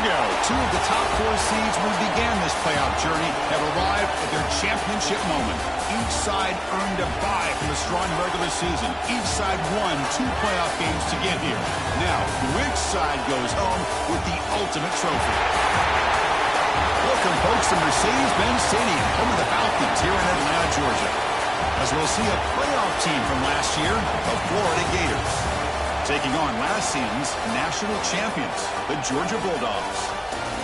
go. Two of the top 4 seeds who began this playoff journey have arrived at their championship moment. Each side earned a bye from a strong regular season. Each side won 2 playoff games to get here. Now, which side goes home with the ultimate trophy? Welcome, folks, to Mercedes-Benz Stadium, home of the Falcons here in Atlanta, Georgia, as we'll see a playoff team from last year, the Florida Gators, taking on last season's national champions, the Georgia Bulldogs.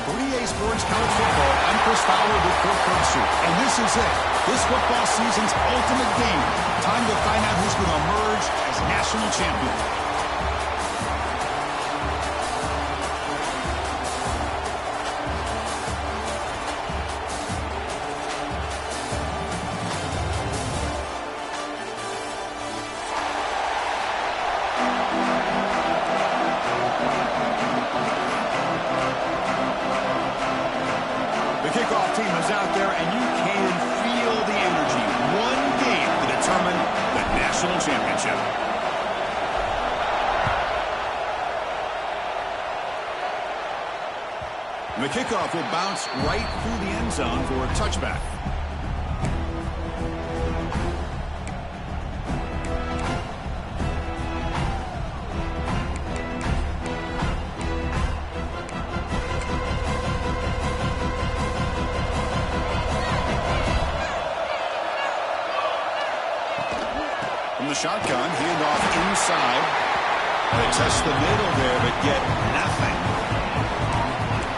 For EA Sports College Football, I'm Chris Fowler with Kirk Herbstreit, and this is it. This football season's ultimate game. Time to find out who's going to emerge as national champion. Kickoff team is out there, and you can feel the energy. One game to determine the national championship. The kickoff will bounce right through the end zone for a touchback. The shotgun, handoff inside. They test the middle there, but get nothing.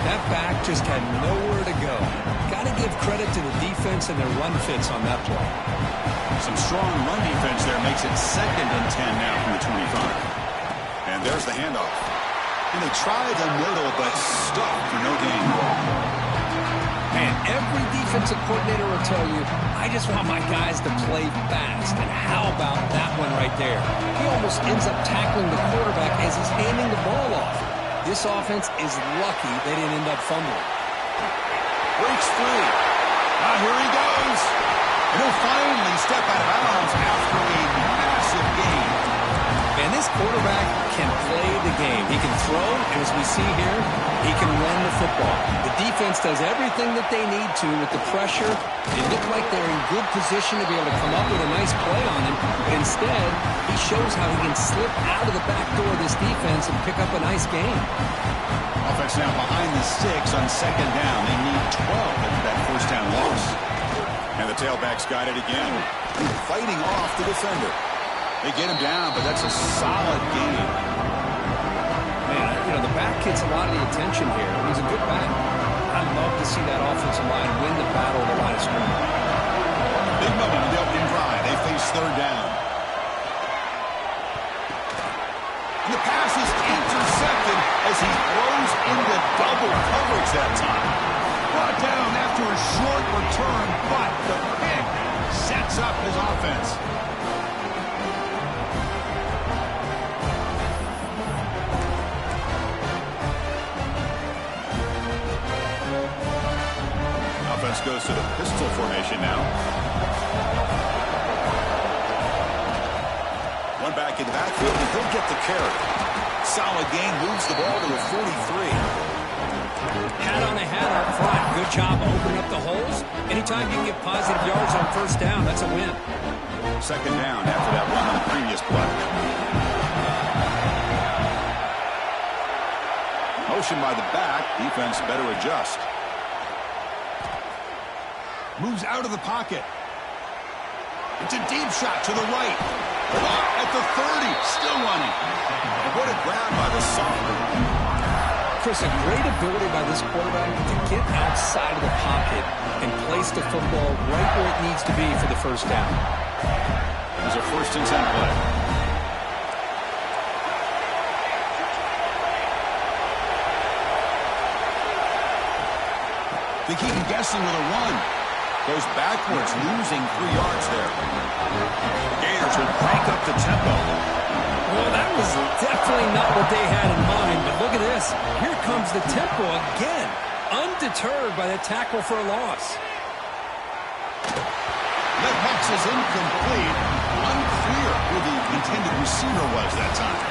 That back just had nowhere to go. Got to give credit to the defense and their run fits on that play. Some strong run defense there makes it 2nd and 10 now from the 25. And there's the handoff. And they try the middle, but stuck for no gain. Man, every defensive coordinator will tell you, I just want my guys to play fast. And how about that one right there? He almost ends up tackling the quarterback as he's handing the ball off. This offense is lucky they didn't end up fumbling. Breaks free. Now here he goes. And he'll finally step out of bounds after a massive gain. Man, this quarterback can play the game. He can throw, and as we see here, he can run the football. The defense does everything that they need to with the pressure. They look like they're in good position to be able to come up with a nice play on him. But instead, he shows how he can slip out of the back door of this defense and pick up a nice gain. Offense now behind the sticks on 2nd down. They need 12 after that first down loss. And the tailback's got it again. Fighting off the defender. They get him down, but that's a solid gain. Man, you know, the back gets a lot of the attention here. He's a good back. I'd love to see that offensive line win the battle of the line of scrimmage. Big moment in the opening drive. They face 3rd down. And the pass is intercepted as he throws into double coverage that time. Brought down after a short return, but the pick sets up his offense. Offense goes to the pistol formation now. One back in the backfield, and he'll get the carry. Solid gain, moves the ball to the 43. Hat on a hat up front. Good job opening up the holes. Anytime you can get positive yards on 1st down, that's a win. 2nd down after that one on the previous play. Motion by the back. Defense better adjust. Moves out of the pocket. It's a deep shot to the right. At the 30, still running. And what a grab by the sophomore. Chris, a great ability by this quarterback to get outside of the pocket and place the football right where it needs to be for the 1st down. It was a 1st and 10 play. They keep him guessing with a run. Goes backwards, losing 3 yards there. Gators will crank up the tempo. Well, that was definitely not what they had in mind, but look at this. Here comes the tempo again, undeterred by the tackle for a loss. That pass is incomplete. Unclear who the intended receiver was that time.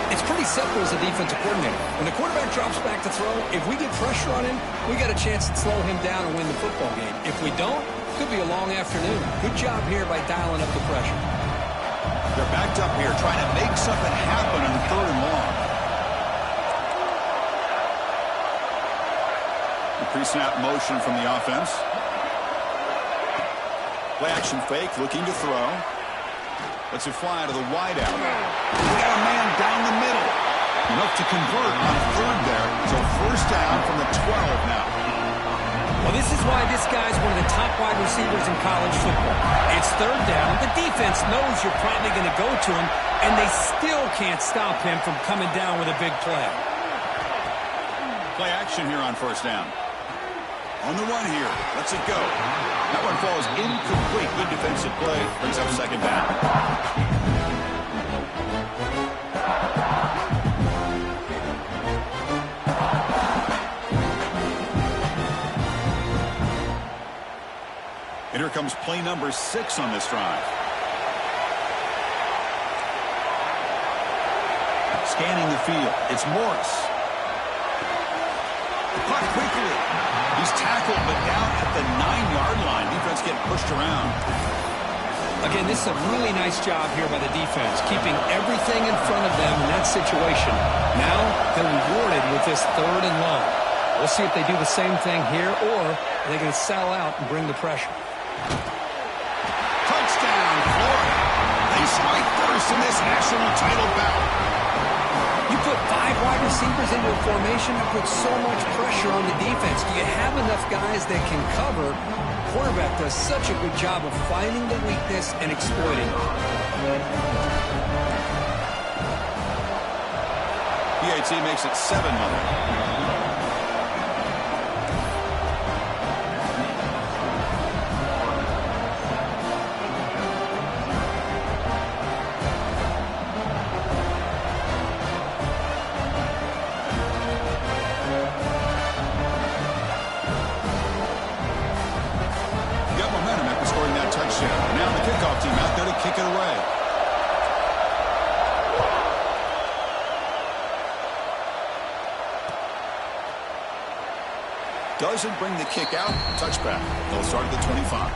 It's pretty simple as a defensive coordinator. When the quarterback drops back to throw, if we get pressure on him, we got a chance to slow him down and win the football game. If we don't, it could be a long afternoon. Good job here by dialing up the pressure. They're backed up here trying to make something happen on 3rd and long. The pre-snap motion from the offense. Play action fake, looking to throw. Lets it fly to the wideout. We got a man down the middle. Enough to convert on 3rd there. So 1st down from the 12 now. Well, this is why this guy's one of the top wide receivers in college football. It's 3rd down. The defense knows you're probably going to go to him, and they still can't stop him from coming down with a big play. Play action here on 1st down. On the run here. Lets it go. That one falls incomplete. Good defensive play. Brings up 2nd down. And here comes play number 6 on this drive. Scanning the field. It's Morris. Caught quickly. He's tackled, but down at the 9-yard line. Defense getting pushed around. Again, this is a really nice job here by the defense, keeping everything in front of them in that situation. Now they're rewarded with this 3rd and long. We'll see if they do the same thing here, or they're going to sell out and bring the pressure. Touchdown, Florida. They strike first in this national title bout. You put 5 wide receivers into a formation that puts so much pressure on the defense. Do you have enough guys that can cover? Quarterback does such a good job of finding the weakness and exploiting it. PAT makes it 7-0. Now the kickoff team out there to kick it away. Doesn't bring the kick out. Touchback. They'll start at the 25.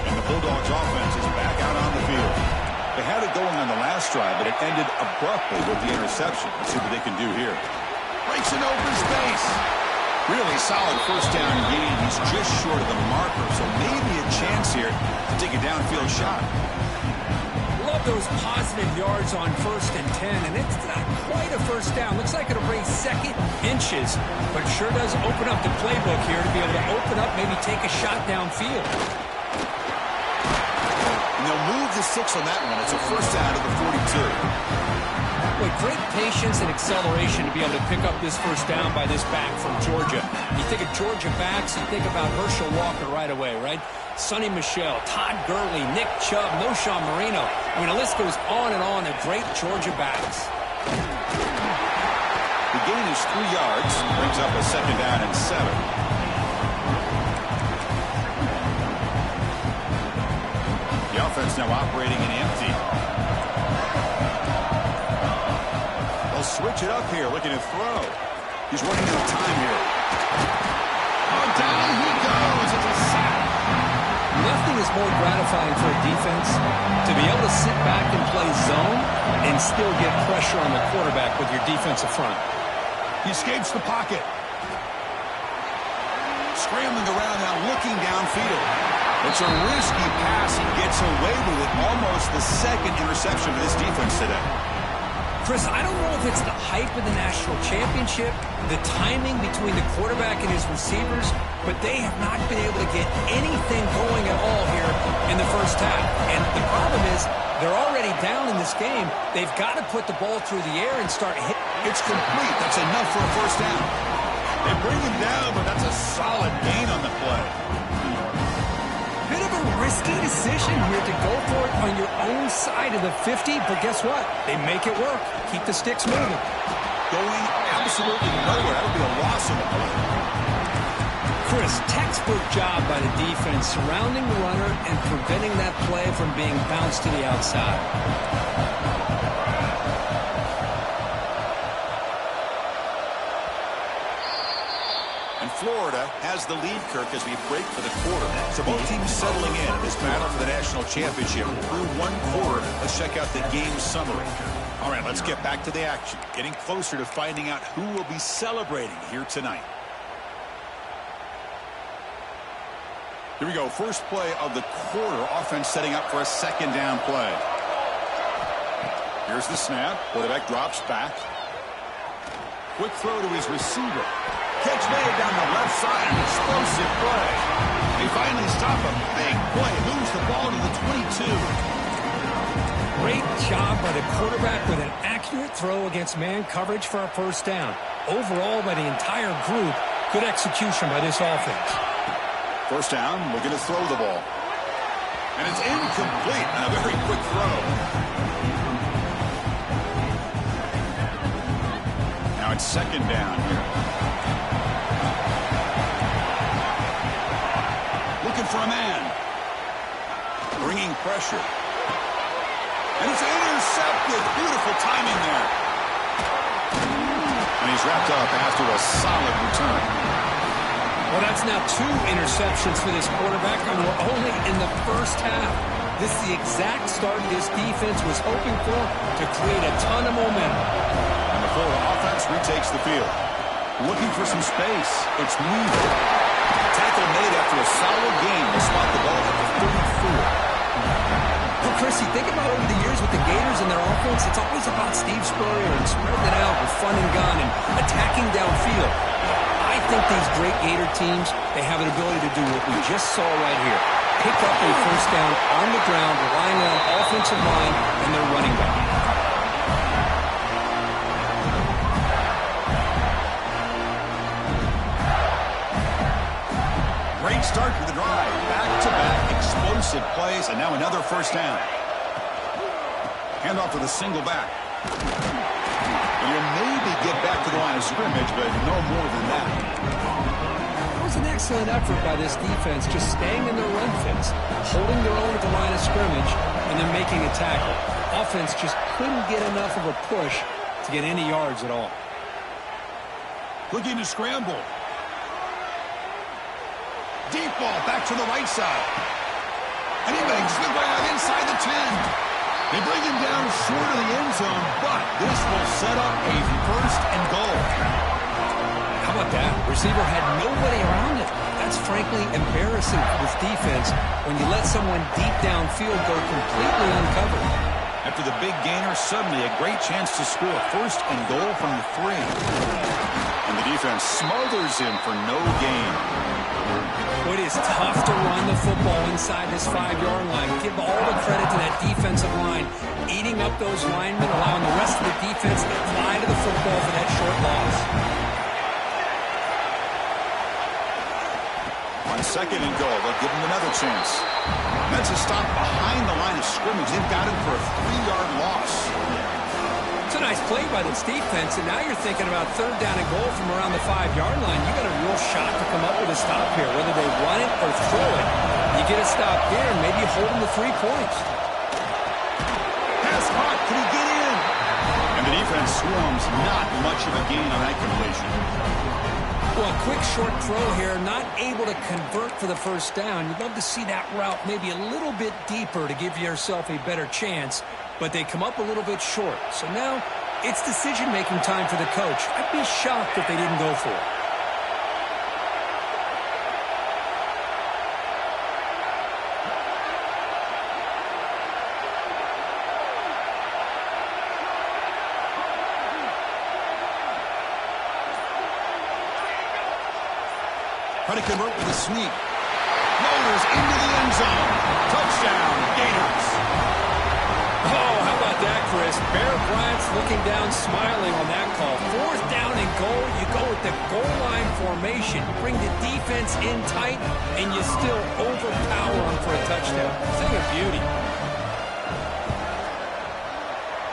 And the Bulldogs offense is back out on the field. They had it going on the last drive, but it ended abruptly with the interception. Let's see what they can do here. Breaks an open space. Really solid 1st down gain. He's just short of the marker, so maybe a chance here to take a downfield shot. Love those positive yards on 1st and 10, and it's not quite a 1st down. Looks like it'll bring 2nd inches, but it sure does open up the playbook here to be able to open up, maybe take a shot downfield. And they'll move the 6 on that one. It's a 1st down to the 42. With great patience and acceleration to be able to pick up this 1st down by this back from Georgia. You think of Georgia backs, you think about Herschel Walker right away, right? Sonny Michel, Todd Gurley, Nick Chubb, Noshawn Marino. I mean, the list goes on and on of great Georgia backs. The gain is 3 yards. Brings up a 2nd down and 7. The offense now operating in empty. They'll switch it up here, looking to throw. He's running out of time here. Oh, down he goes. It's a sack. Nothing is more gratifying for a defense to be able to sit back and play zone and still get pressure on the quarterback with your defensive front. He escapes the pocket. Scrambling around now, looking downfield. It's a risky pass. He gets away with it. Almost the 2nd interception for this defense today. Chris, I don't know if it's the hype of the national championship, the timing between the quarterback and his receivers, but they have not been able to get anything going at all here in the 1st half. And the problem is they're already down in this game. They've got to put the ball through the air and start hitting. It's complete. That's enough for a 1st down. They bring him down, but that's a solid gain on the play. Bit of a risky decision here to go for it on your own side of the 50, but guess what? They make it work. Keep the sticks moving. Going absolutely nowhere. That would be a loss of the play. Chris, textbook job by the defense surrounding the runner and preventing that play from being bounced to the outside. Florida has the lead, Kirk, as we break for the quarter. So both teams settling in this battle for the national championship through one quarter. Let's check out the game summary. All right, let's get back to the action. Getting closer to finding out who will be celebrating here tonight. Here we go. First play of the quarter. Offense setting up for a second down play. Here's the snap. Quarterback drops back. Quick throw to his receiver. Catch made down the left side. An explosive play. They finally stop a big play. Moves the ball to the 22. Great job by the quarterback with an accurate throw against man coverage for a first down. Overall, by the entire group, good execution by this offense. First down, looking to throw the ball. And it's incomplete on a very quick throw. Now it's second down here. Looking for a man. Bringing pressure. And it's intercepted. Beautiful timing there. And he's wrapped up after a solid return. Well, that's now 2 interceptions for this quarterback, and we're only in the first half. This is the exact start this defense was hoping for to create a ton of momentum. And the Florida offense retakes the field. Looking for some space. It's moving. Tackle made after a solid game. They spot the ball at the 34. Well, Chris, you think about over the years with the Gators and their offense, it's always about Steve Spurrier and spreading it out with fun and gun and attacking downfield. I think these great Gator teams, they have an ability to do what we just saw right here. Pick up a first down on the ground, relying on offensive line and their running back. Great start to the drive. Back-to-back explosive plays, and now another first down. Handoff with a single back. And you'll maybe get back to the line of scrimmage, but no more than that. It was an excellent effort by this defense, just staying in their run fits, holding their own at the line of scrimmage, and then making a tackle. Offense just couldn't get enough of a push to get any yards at all. Looking to scramble. Deep ball back to the right side. And he makes the grab inside the 10. They bring him down short of the end zone, but this will set up a first and goal. How about that? Receiver had nobody around it. That's frankly embarrassing for this defense when you let someone deep downfield go completely uncovered. After the big gainer, suddenly a great chance to score first and goal from the 3. And the defense smothers him for no gain. It is tough to run the football inside this 5-yard line. Give all the credit to that defensive line, eating up those linemen, allowing the rest of the defense to fly to the football for that short loss. On second and goal, they'll give him another chance. That's a stop behind the line of scrimmage. They've got him for a 3-yard loss. It's a nice play by this defense, and now you're thinking about third down and goal from around the 5-yard line. You got a real shot to come up with a stop here, whether they run it or throw it. You get a stop here, and maybe you hold them to 3 points. Pass caught. Can he get in? And the defense swarms. Not much of a gain on that completion. Well, a quick short throw here, not able to convert for the first down. You'd love to see that route maybe a little bit deeper to give yourself a better chance, but they come up a little bit short. So now it's decision-making time for the coach. I'd be shocked if they didn't go for it. Try to convert with a sneak. Motors into the end zone. Touchdown, Gators. Oh, how about that, Chris? Bear Bryant's looking down, smiling on that call. 4th down and goal. You go with the goal line formation. Bring the defense in tight, and you still overpower them for a touchdown. Thing of beauty.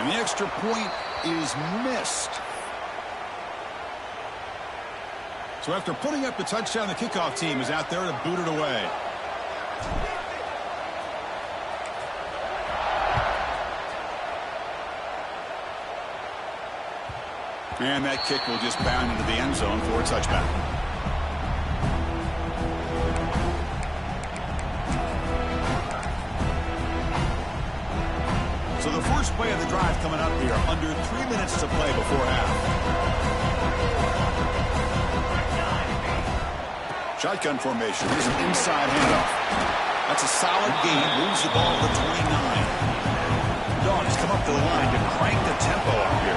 And the extra point is missed. So after putting up the touchdown, the kickoff team is out there to boot it away. And that kick will just bound into the end zone for a touchback. So the first play of the drive coming up here, under 3 minutes to play before half. Shotgun formation. Here's an inside handoff. That's a solid gain. Moves the ball to the 29. Dogs come up to the line to crank the tempo up here.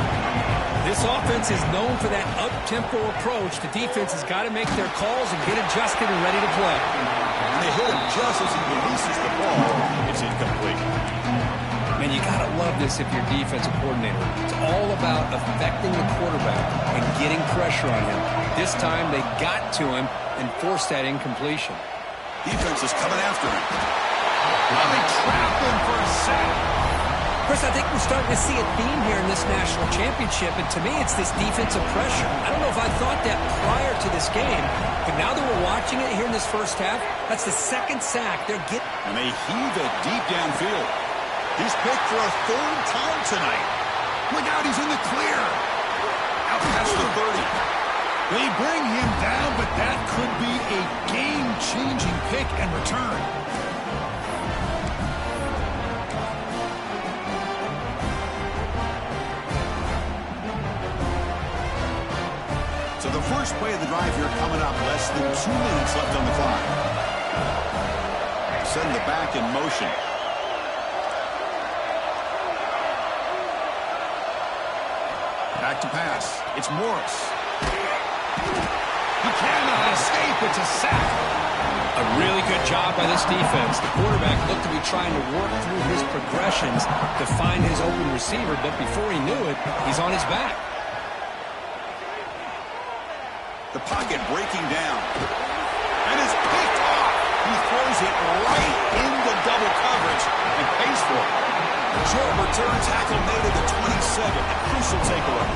This offense is known for that up-tempo approach. The defense has got to make their calls and get adjusted and ready to play. And they hit him just as he releases the ball. It's incomplete. Man, you got to love this if you're defensive coordinator. It's all about affecting the quarterback and getting pressure on him. This time they got to him and forced that incompletion. Defense is coming after him. Now they trap him for a sack. Chris, I think we're starting to see a theme here in this national championship, and to me it's this defensive pressure. I don't know if I thought that prior to this game, but now that we're watching it here in this first half, that's the second sack they're getting. And they heave it deep downfield. He's picked for a third time tonight. Look out, he's in the clear. Out past the 30. They bring him down, but that could be a game-changing pick and return. So the first play of the drive here coming up. Less than 2 minutes left on the clock. Send the back in motion. Back to pass. It's Morris. He cannot escape. It's a sack. A really good job by this defense. The quarterback looked to be trying to work through his progressions to find his open receiver, but before he knew it, he's on his back. The pocket breaking down. And it's picked off. He throws it right into double coverage and pays for it. Short return tackle made at the 27. A crucial takeaway.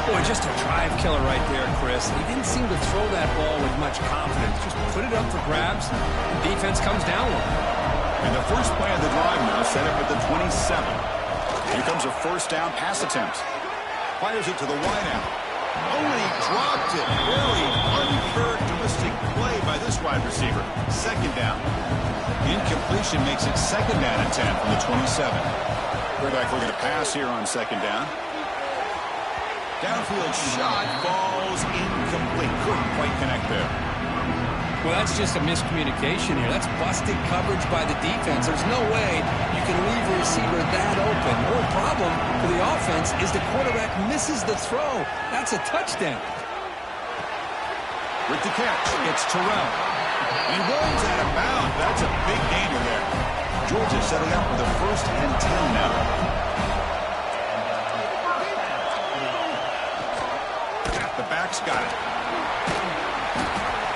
Boy, just a drive killer right there, Chris. He didn't seem to throw that ball with much confidence. Just put it up for grabs. The defense comes down with it. And the first play of the drive now set up at the 27. Here comes a first down pass attempt. Fires it to the wideout. Oh, and he dropped it. Very uncharacteristic play by this wide receiver. Second down. Incompletion makes it second down and 10 from the 27. Quarterback looking to pass here on second down. Downfield shot falls incomplete. Couldn't quite connect there. Well, that's just a miscommunication here. That's busted coverage by the defense. There's no way you can leave a receiver that open. The whole problem for the offense is the quarterback misses the throw. That's a touchdown. With the catch, it's Terrell. He rolls out of bounds. That's a big gainer there. Georgia setting up with a 1st and 10 now. The back's got it.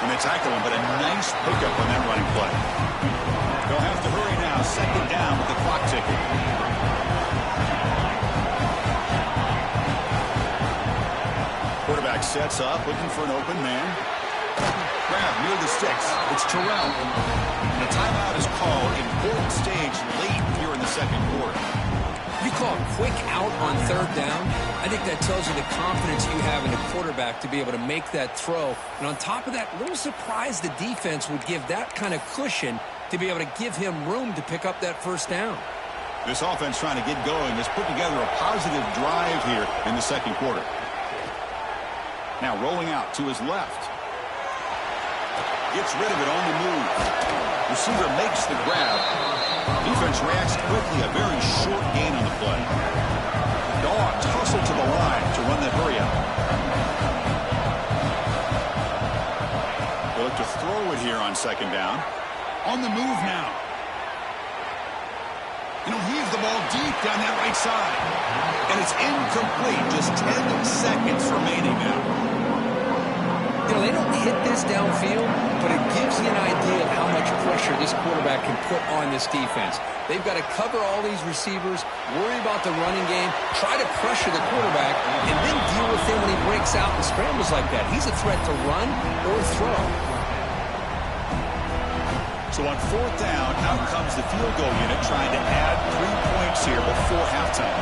And they tackle him, but a nice pickup on that running play. They'll have to hurry now. Second down with the clock ticking. Quarterback sets up, looking for an open man. Grab near the sticks. It's Terrell. And a timeout is called. Important stage late here in the second quarter. You call a quick out on third down, I think that tells you the confidence you have in the quarterback to be able to make that throw. And on top of that, a little surprised the defense would give that kind of cushion to be able to give him room to pick up that first down. This offense trying to get going has put together a positive drive here in the second quarter. Now rolling out to his left. Gets rid of it on the move. Receiver makes the grab. Defense reacts quickly. A very short gain on the play. Dogs hustle to the line to run the hurry up. They look to throw it here on second down. On the move now. And he'll heave the ball deep down that right side. And it's incomplete. Just 10 seconds remaining now. You know, they don't hit this downfield, but it gives you an idea of how much pressure pressure this quarterback can put on this defense. They've got to cover all these receivers, worry about the running game, try to pressure the quarterback, and then deal with him when he breaks out and scrambles like that. He's a threat to run or throw. So on fourth down, out comes the field goal unit trying to add 3 points here before halftime.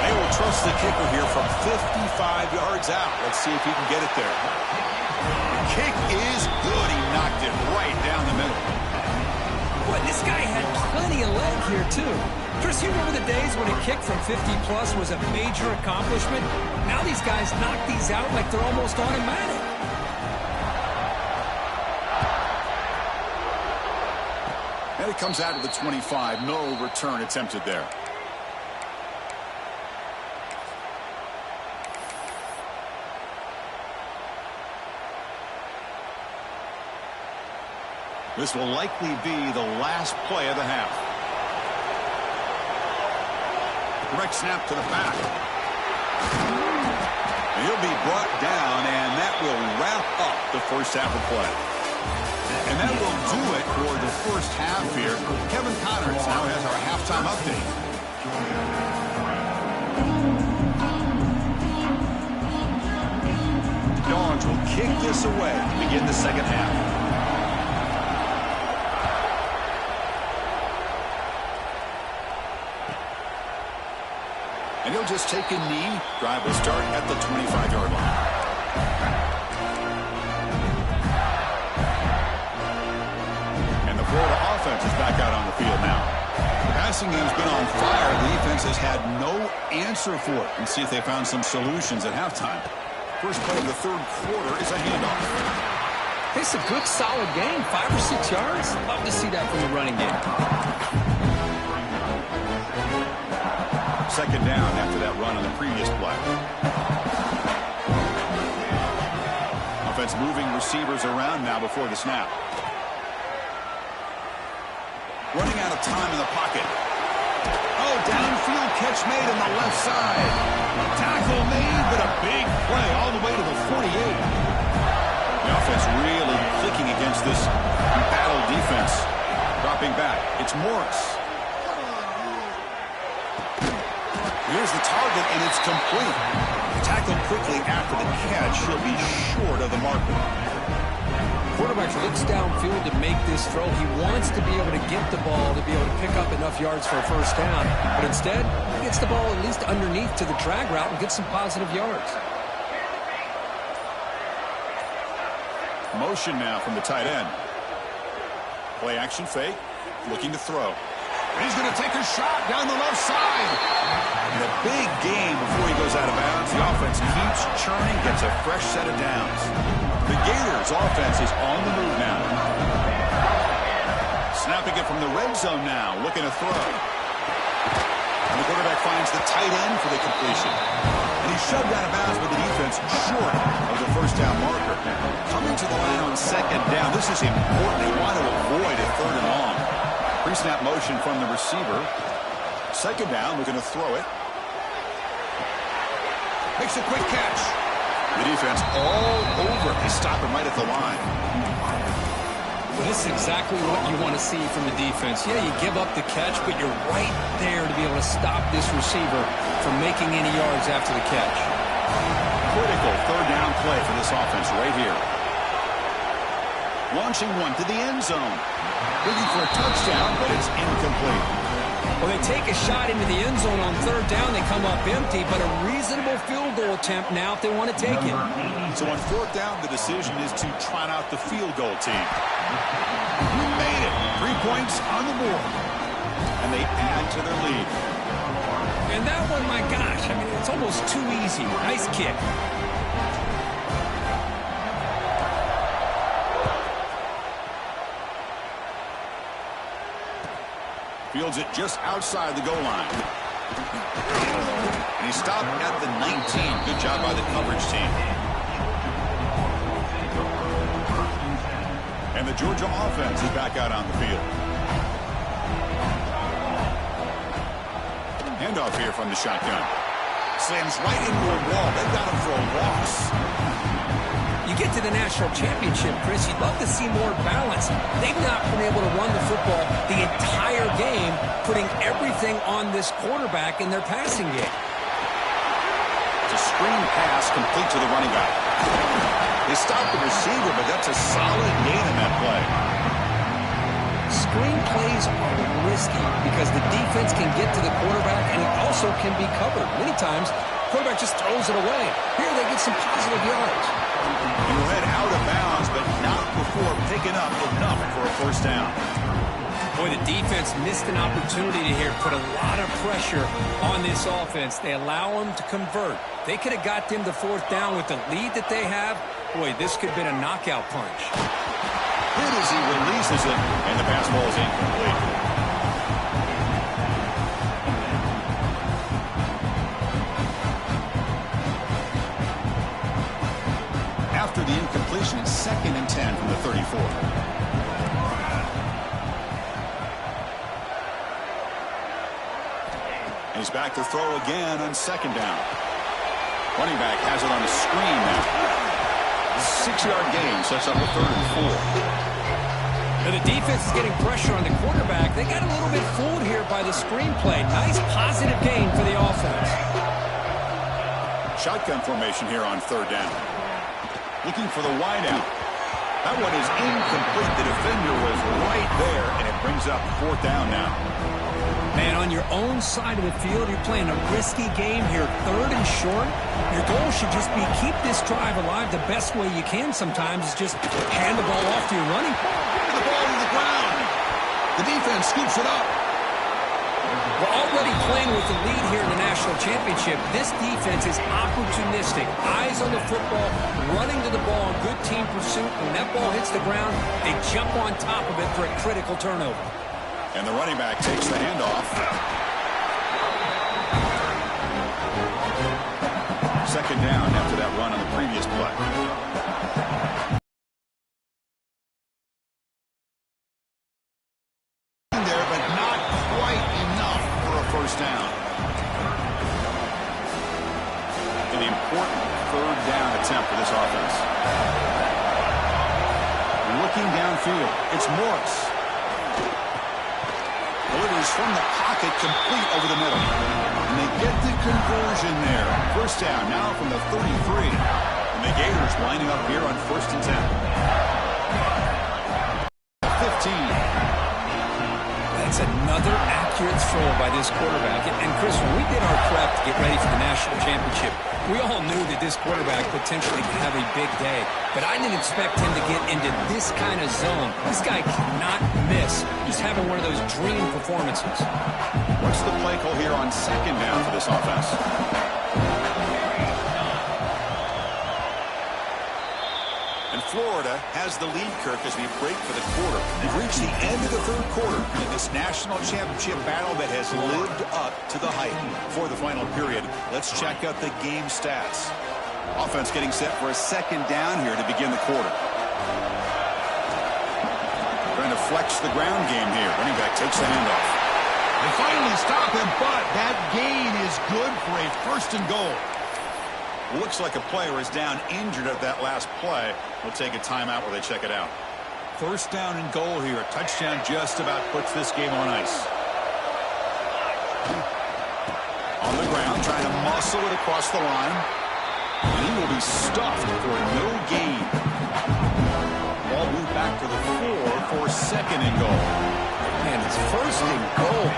They will trust the kicker here from 55 yards out. Let's see if he can get it there. The kick is good. He knocked it right down the middle. Boy, this guy had plenty of leg here, too. Chris, you remember the days when a kick from 50-plus was a major accomplishment? Now these guys knock these out like they're almost automatic. And it comes out of the 25. No return attempted there. This will likely be the last play of the half. Direct snap to the back. He'll be brought down, and that will wrap up the first half of play. And that will do it for the first half here. Kevin Connors now has our halftime update. Dogs will kick this away to begin the second half. And he'll just take a knee. Drive will start at the 25-yard line. And the Florida offense is back out on the field now. The passing game's been on fire. The defense has had no answer for it. And see if they found some solutions at halftime. First play of the third quarter is a handoff. It's a good, solid game. 5 or 6 yards. Love to see that from the running game. Second down after that run on the previous play. Offense moving receivers around now before the snap. Running out of time in the pocket. Oh, downfield catch made on the left side. Tackle made, but a big play all the way to the 48. The offense really clicking against this battle defense. Dropping back. It's Morris. Here's the target, and it's complete. Tackled quickly after the catch. He'll be short of the marker. Quarterback looks downfield to make this throw. He wants to be able to get the ball to be able to pick up enough yards for a first down. But instead, he gets the ball at least underneath to the drag route and gets some positive yards. Motion now from the tight end. Play action fake. Looking to throw. He's going to take a shot down the left side. And a big game before he goes out of bounds. The offense keeps churning, gets a fresh set of downs. The Gators' offense is on the move now. Snapping it from the red zone now, looking to throw. And the quarterback finds the tight end for the completion. And he's shoved out of bounds with the defense short of the first down marker. Coming to the line on second down. This is important. They want to avoid a third and long. Pre-snap motion from the receiver. Second down, looking to throw it. Makes a quick catch. The defense all over. They stop him right at the line. Well, this is exactly what you want to see from the defense. Yeah, you give up the catch, but you're right there to be able to stop this receiver from making any yards after the catch. Critical third down play for this offense right here. Launching one to the end zone. Looking for a touchdown, but it's incomplete. Well, they take a shot into the end zone on third down. They come up empty, but a reasonable field goal attempt now if they want to take it. So on fourth down, the decision is to trot out the field goal team. Made it. 3 points on the board. And they add to their lead. And that one, my gosh, I mean, it's almost too easy. Nice kick. Fields it just outside the goal line. And he stopped at the 19. Good job by the coverage team. And the Georgia offense is back out on the field. Handoff here from the shotgun. Slams right into a wall. They've got him for a loss. You get to the national championship, Chris, you'd love to see more balance. They've not been able to run the football the entire game, putting everything on this quarterback in their passing game. It's a screen pass complete to the running back. They stopped the receiver, but that's a solid gain in that play. Screen plays are risky because the defense can get to the quarterback and it also can be covered. Many times, the quarterback just throws it away. Here they get some positive yards. You head out of bounds, but not before picking up enough for a first down. Boy, the defense missed an opportunity to here put a lot of pressure on this offense. They allow them to convert. They could have got them to fourth down with the lead that they have. Boy, this could have been a knockout punch. Hit as he releases it, and the pass ball is incomplete. After the incompletion, it's 2nd and 10 from the 34. And he's back to throw again on 2nd down. Running back has it on the screen now. 6-yard gain sets up a 3rd and 4. Now the defense is getting pressure on the quarterback. They got a little bit fooled here by the screenplay. Nice positive gain for the offense. Shotgun formation here on 3rd down. Looking for the wideout. That one is incomplete. The defender was right there, and it brings up 4th down now. Man, on your own side of the field, you're playing a risky game here. 3rd and short. Your goal should just be keep this drive alive the best way you can sometimes is just hand the ball off to your running. The ball to the ground. The defense scoops it up. We're already playing with the lead here in the national championship. This defense is opportunistic. Eyes on the football, running to the ball in good team pursuit. When that ball hits the ground, they jump on top of it for a critical turnover. And the running back takes the handoff. 2nd down after that run on the previous play. There, but not quite enough for a first down. An important 3rd down attempt for this offense. Looking downfield, it's Morris. Delivers from the pocket, complete over the middle. And they get the conversion there. First down now from the 33. And the Gators lining up here on 1st and 10. 15. That's another accurate throw by this quarterback. And Chris, when we did our prep to get ready for the national championship, we all knew that this quarterback potentially could have a big day. But I didn't expect him to get into this kind of zone. This guy cannot miss. Just having one of those dream performances. What's the play call here on 2nd down for this offense? And Florida has the lead, Kirk, as we break for the quarter. We've reached the end of the 3rd quarter in this national championship battle that has lived up to the hype. For the final period, let's check out the game stats. Offense getting set for a 2nd down here to begin the quarter. Trying to flex the ground game here. Running back takes the handoff. They finally stop him, but that gain is good for a 1st and goal. Looks like a player is down injured at that last play. We'll take a timeout while they check it out. 1st down and goal here. A touchdown just about puts this game on ice. On the ground, trying to muscle it across the line. And he will be stuffed for no gain. Ball moved back to the 4 for 2nd and goal. Man, it's 1st and goal.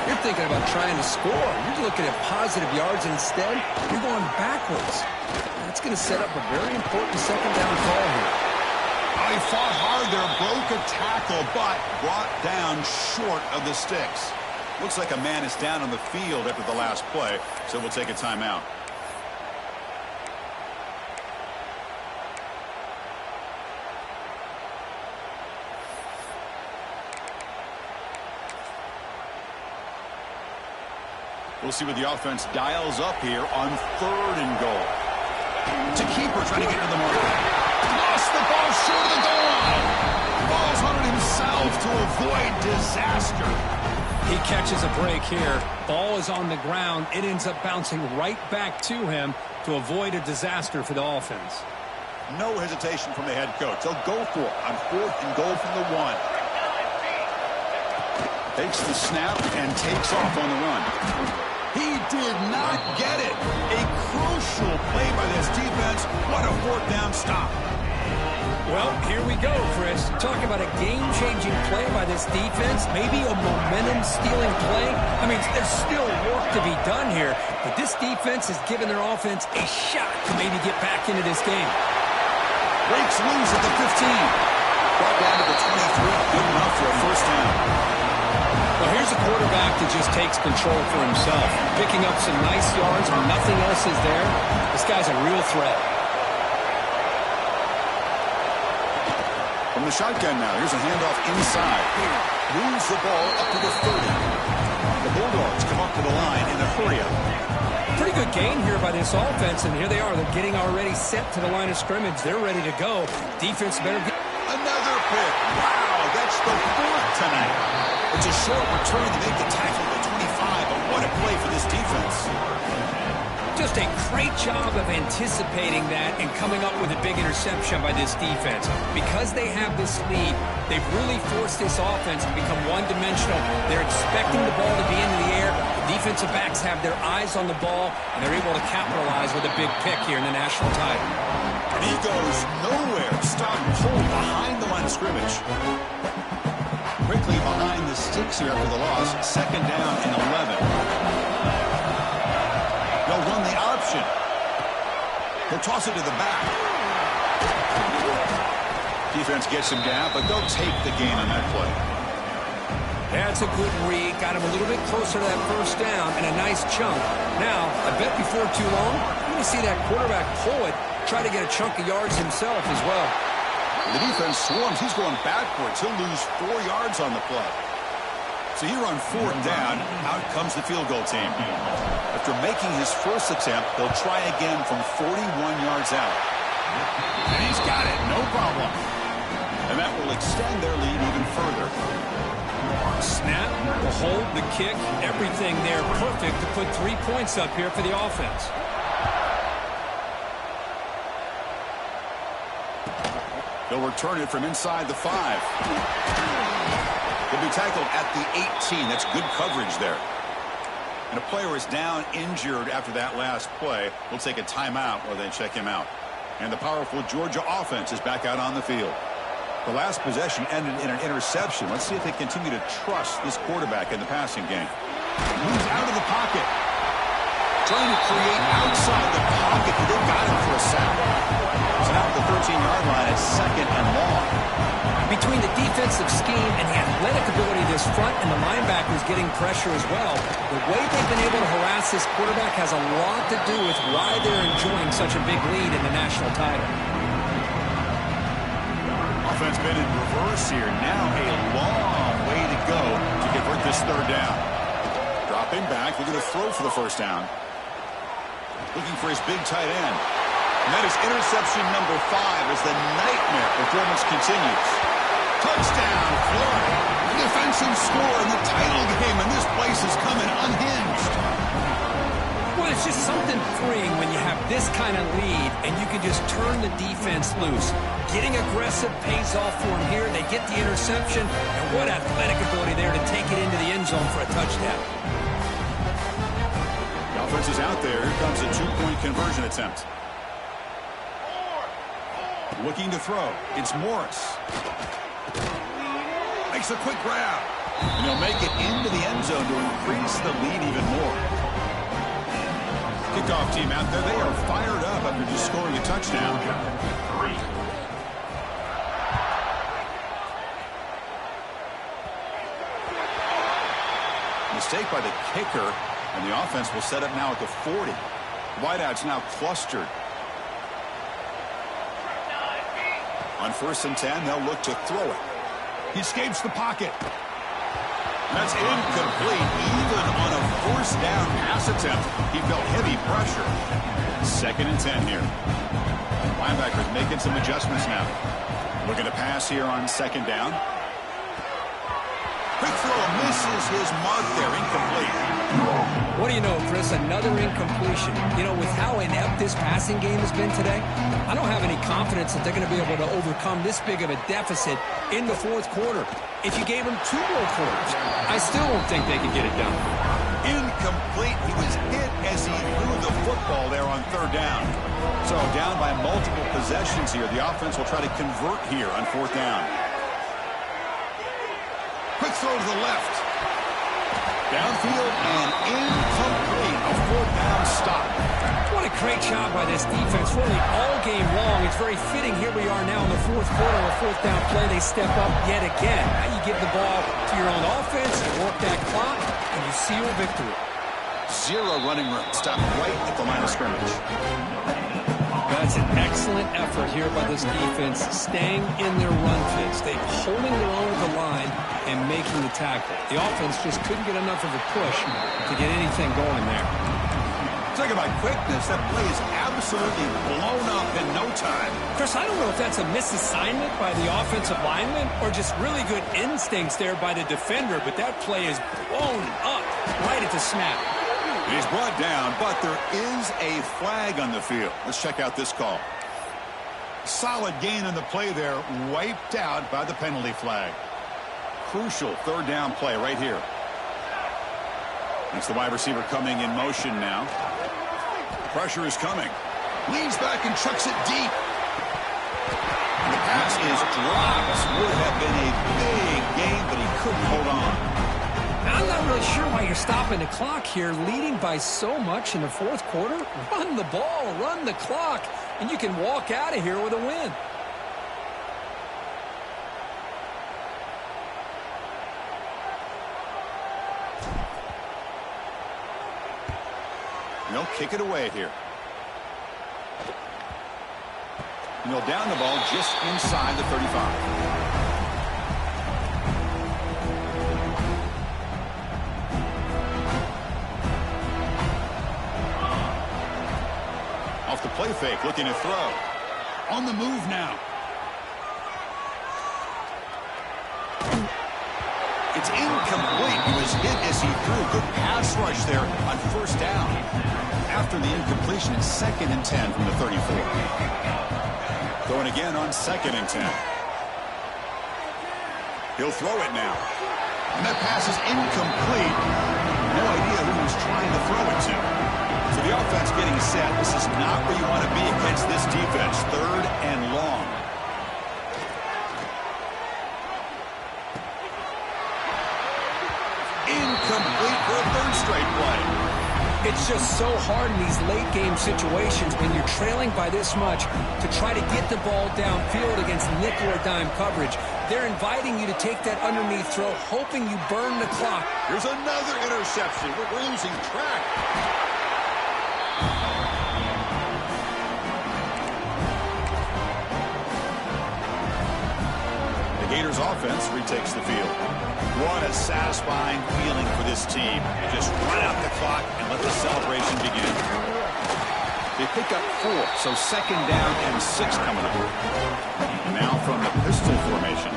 You're thinking about trying to score. You're looking at positive yards, and instead, you're going backwards. That's going to set up a very important 2nd down call here. Oh, he fought hard there, broke a tackle, but brought down short of the sticks. Looks like a man is down on the field after the last play, so we'll take a timeout. We'll see what the offense dials up here on 3rd and goal. To keeper trying to get to the marker. Lost the ball short of the goal line. Ball's hunted himself to avoid disaster. He catches a break here. Ball is on the ground. It ends up bouncing right back to him to avoid a disaster for the offense. No hesitation from the head coach. They'll go for it on 4th and goal from the 1. Takes the snap and takes off on the run. He did not get it. A crucial play by this defense. What a 4th down stop. Well, here we go, Chris. Talk about a game-changing play by this defense. Maybe a momentum-stealing play. I mean, there's still work to be done here, but this defense has given their offense a shot to maybe get back into this game. Breaks loose at the 15. Brought down to the 23. Good enough for a 1st down. Well, here's a quarterback that just takes control for himself, picking up some nice yards when nothing else is there. This guy's a real threat. From the shotgun now, here's a handoff inside. Moves the ball up to the 30. The Bulldogs come up to the line in a hurry-up. Pretty good gain here by this offense, and here they are. They're getting already set to the line of scrimmage. They're ready to go. Defense better get... Another pick. Wow, that's the 4th tonight. It's a short return to make the tackle at the 25, but what a play for this defense. Just a great job of anticipating that and coming up with a big interception by this defense. Because they have this lead, they've really forced this offense to become one-dimensional. They're expecting the ball to be into the air. The defensive backs have their eyes on the ball, and they're able to capitalize with a big pick here in the national title. And he goes nowhere. Stop cold behind the line of scrimmage. Quickly behind the sticks here after the loss. 2nd down and 11. They'll run the option. He'll toss it to the back. Defense gets him down, but they'll take the gain on that play. That's a good read. Got him a little bit closer to that 1st down and a nice chunk. Now, I bet before too long, you're going to see that quarterback pull it, try to get a chunk of yards himself as well. The defense swarms. He's going backwards. He'll lose 4 yards on the play. So here on 4th down, out comes the field goal team. After making his 1st attempt, they'll try again from 41 yards out. And he's got it, no problem. And that will extend their lead even further. Snap, the hold, the kick, everything there perfect to put 3 points up here for the offense. They'll return it from inside the 5. He'll be tackled at the 18. That's good coverage there. And a player is down injured after that last play. We'll take a timeout while they check him out. And the powerful Georgia offense is back out on the field. The last possession ended in an interception. Let's see if they continue to trust this quarterback in the passing game. Moves out of the pocket. Trying to create outside the pocket. They got him for a sack. So now at the 13-yard line, it's 2nd and long. Between the defensive scheme and the athletic ability of this front and the linebackers getting pressure as well, the way they've been able to harass this quarterback has a lot to do with why they're enjoying such a big lead in the national title. Offense been in reverse here. Now a long way to go to convert this 3rd down. Dropping back, looking to throw for the 1st down. Looking for his big tight end. And that is interception number 5 as the nightmare performance continues. Touchdown, Florida. Defensive score in the title game, and this place is coming unhinged. Well, it's just something freeing when you have this kind of lead and you can just turn the defense loose. Getting aggressive pays off for them here. They get the interception, and what athletic ability there to take it into the end zone for a touchdown. The offense is out there. Here comes a 2-point conversion attempt. Looking to throw. It's Morris. Makes a quick grab. And he'll make it into the end zone to increase the lead even more. Kickoff team out there. They are fired up after just scoring a touchdown. Mistake by the kicker, and the offense will set up now at the 40. Wideouts now clustered. On 1st and 10, they'll look to throw it. He escapes the pocket. That's incomplete. Even on a 1st down pass attempt, he felt heavy pressure. 2nd and 10 here. Linebackers making some adjustments now. Looking to pass here on 2nd down. Quick throw, misses his mark there, incomplete. What do you know, Chris? Another incompletion. You know, with how inept this passing game has been today, I don't have any confidence that they're going to be able to overcome this big of a deficit in the fourth quarter. If you gave them 2 more quarters, I still don't think they could get it done. Incomplete. He was hit as he threw the football there on third down. So down by multiple possessions here. The offense will try to convert here on fourth down. Quick throw to the left. Downfield and incomplete. A fourth down stop. What a great job by this defense. Really all game long. It's very fitting. Here we are now in the fourth quarter. A fourth down play. They step up yet again. Now you give the ball to your own offense. You work that clock, and you seal victory. 0 running room. Stop right at the line of scrimmage. That's an excellent effort here by this defense, staying in their run fits. They're holding their own at the line and making the tackle. The offense just couldn't get enough of a push to get anything going there. Talking about quickness, that play is absolutely blown up in no time. Chris, I don't know if that's a misassignment by the offensive lineman or just really good instincts there by the defender, but that play is blown up right at the snap. He's brought down, but there is a flag on the field. Let's check out this call. Solid gain on the play there, wiped out by the penalty flag. Crucial third down play right here. It's the wide receiver coming in motion now. Pressure is coming. Leans back and chucks it deep. And the pass is dropped. Would have been a big gain, but he couldn't hold on. I'm not really sure why you're stopping the clock here, leading by so much in the fourth quarter. Run the ball, run the clock, and you can walk out of here with a win. They'll kick it away here. And they'll down the ball just inside the 35. Off the play fake, looking to throw. On the move now. It's incomplete. He was hit as he threw. Good pass rush there on first down. After the incompletion, it's 2nd and 10 from the 34. Throwing again on 2nd and 10. He'll throw it now. And that pass is incomplete. No idea who he was trying to throw it to. So the offense getting set. This is not where you want to be against this defense. 3rd and long. Incomplete for a 3rd straight play. It's just so hard in these late game situations when you're trailing by this much to try to get the ball downfield against nickel or dime coverage. They're inviting you to take that underneath throw, hoping you burn the clock. Here's another interception. We're losing track. The Gators offense retakes the field. What a satisfying feeling for this team. Just run out the clock and let the celebration begin. They pick up 4, so 2nd down and 6 coming up. Now from the pistol formation.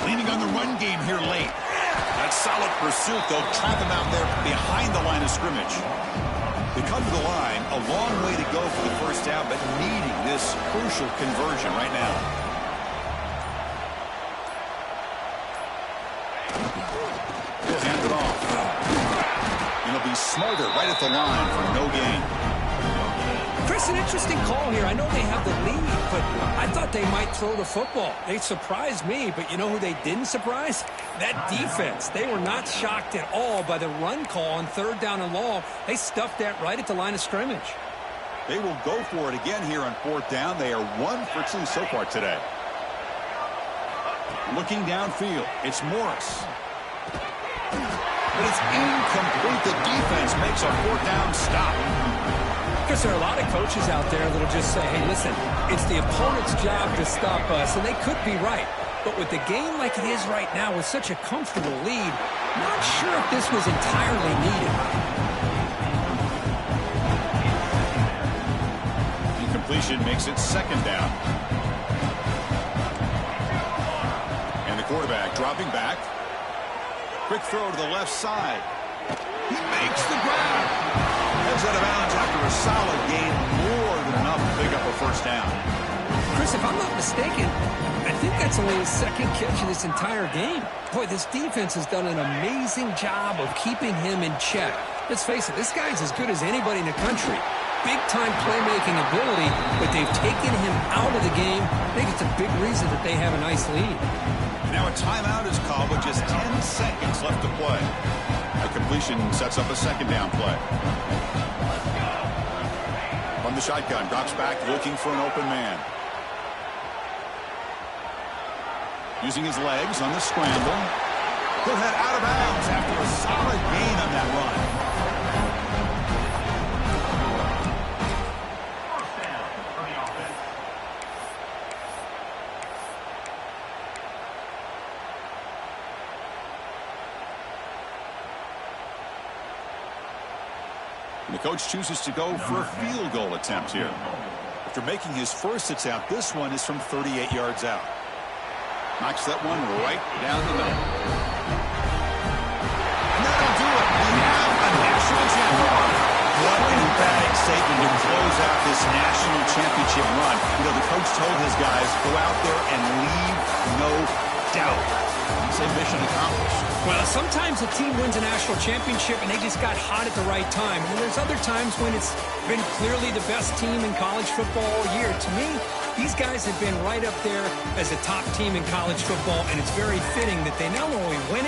Leaning on the run game here late. That solid pursuit, they'll trap him out there behind the line of scrimmage. They come to the line, a long way to go for the first down, but needing this crucial conversion right now. He'll hand it off. And he'll be smarter right at the line for no gain. Chris, an interesting call here. I know they have the lead, but I thought they might throw the football. They surprised me, but you know who they didn't surprise? That defense. They were not shocked at all by the run call on 3rd down and long. They stuffed that right at the line of scrimmage. They will go for it again here on 4th down. They are 1 for 2 so far today. Looking downfield, it's Morris. But it's incomplete. The defense makes a 4th down stop. Because there are a lot of coaches out there that will just say, hey, listen, it's the opponent's job to stop us, and they could be right. But with the game like it is right now with such a comfortable lead, not sure if this was entirely needed. completion makes it second down. And the quarterback dropping back. Quick throw to the left side. He makes the grab. Heads out of bounds after a solid gain, more than enough to pick up a first down. Chris, if I'm not mistaken, I think that's only his second catch of this entire game. Boy, this defense has done an amazing job of keeping him in check. Let's face it, this guy's as good as anybody in the country. Big-time playmaking ability, but they've taken him out of the game. I think it's a big reason that they have a nice lead. Now a timeout is called with just 10 seconds left to play. A completion sets up a second down play. From the shotgun, drops back looking for an open man. Using his legs on the scramble. He'll head out of bounds after a solid gain on that run. First down for the offense. And the coach chooses to go for a field goal attempt here. After making his first attempt, this one is from 38 yards out. Knocks that one right down the middle. And that'll do it. We have a national champion. What an emphatic statement to close out this national championship run. You know, the coach told his guys, go out there and leave no doubt. He said mission accomplished. Well, sometimes a team wins a national championship and they just got hot at the right time. And there's other times when it's been clearly the best team in college football all year. To me, these guys have been right up there as a top team in college football, and it's very fitting that they not only win it,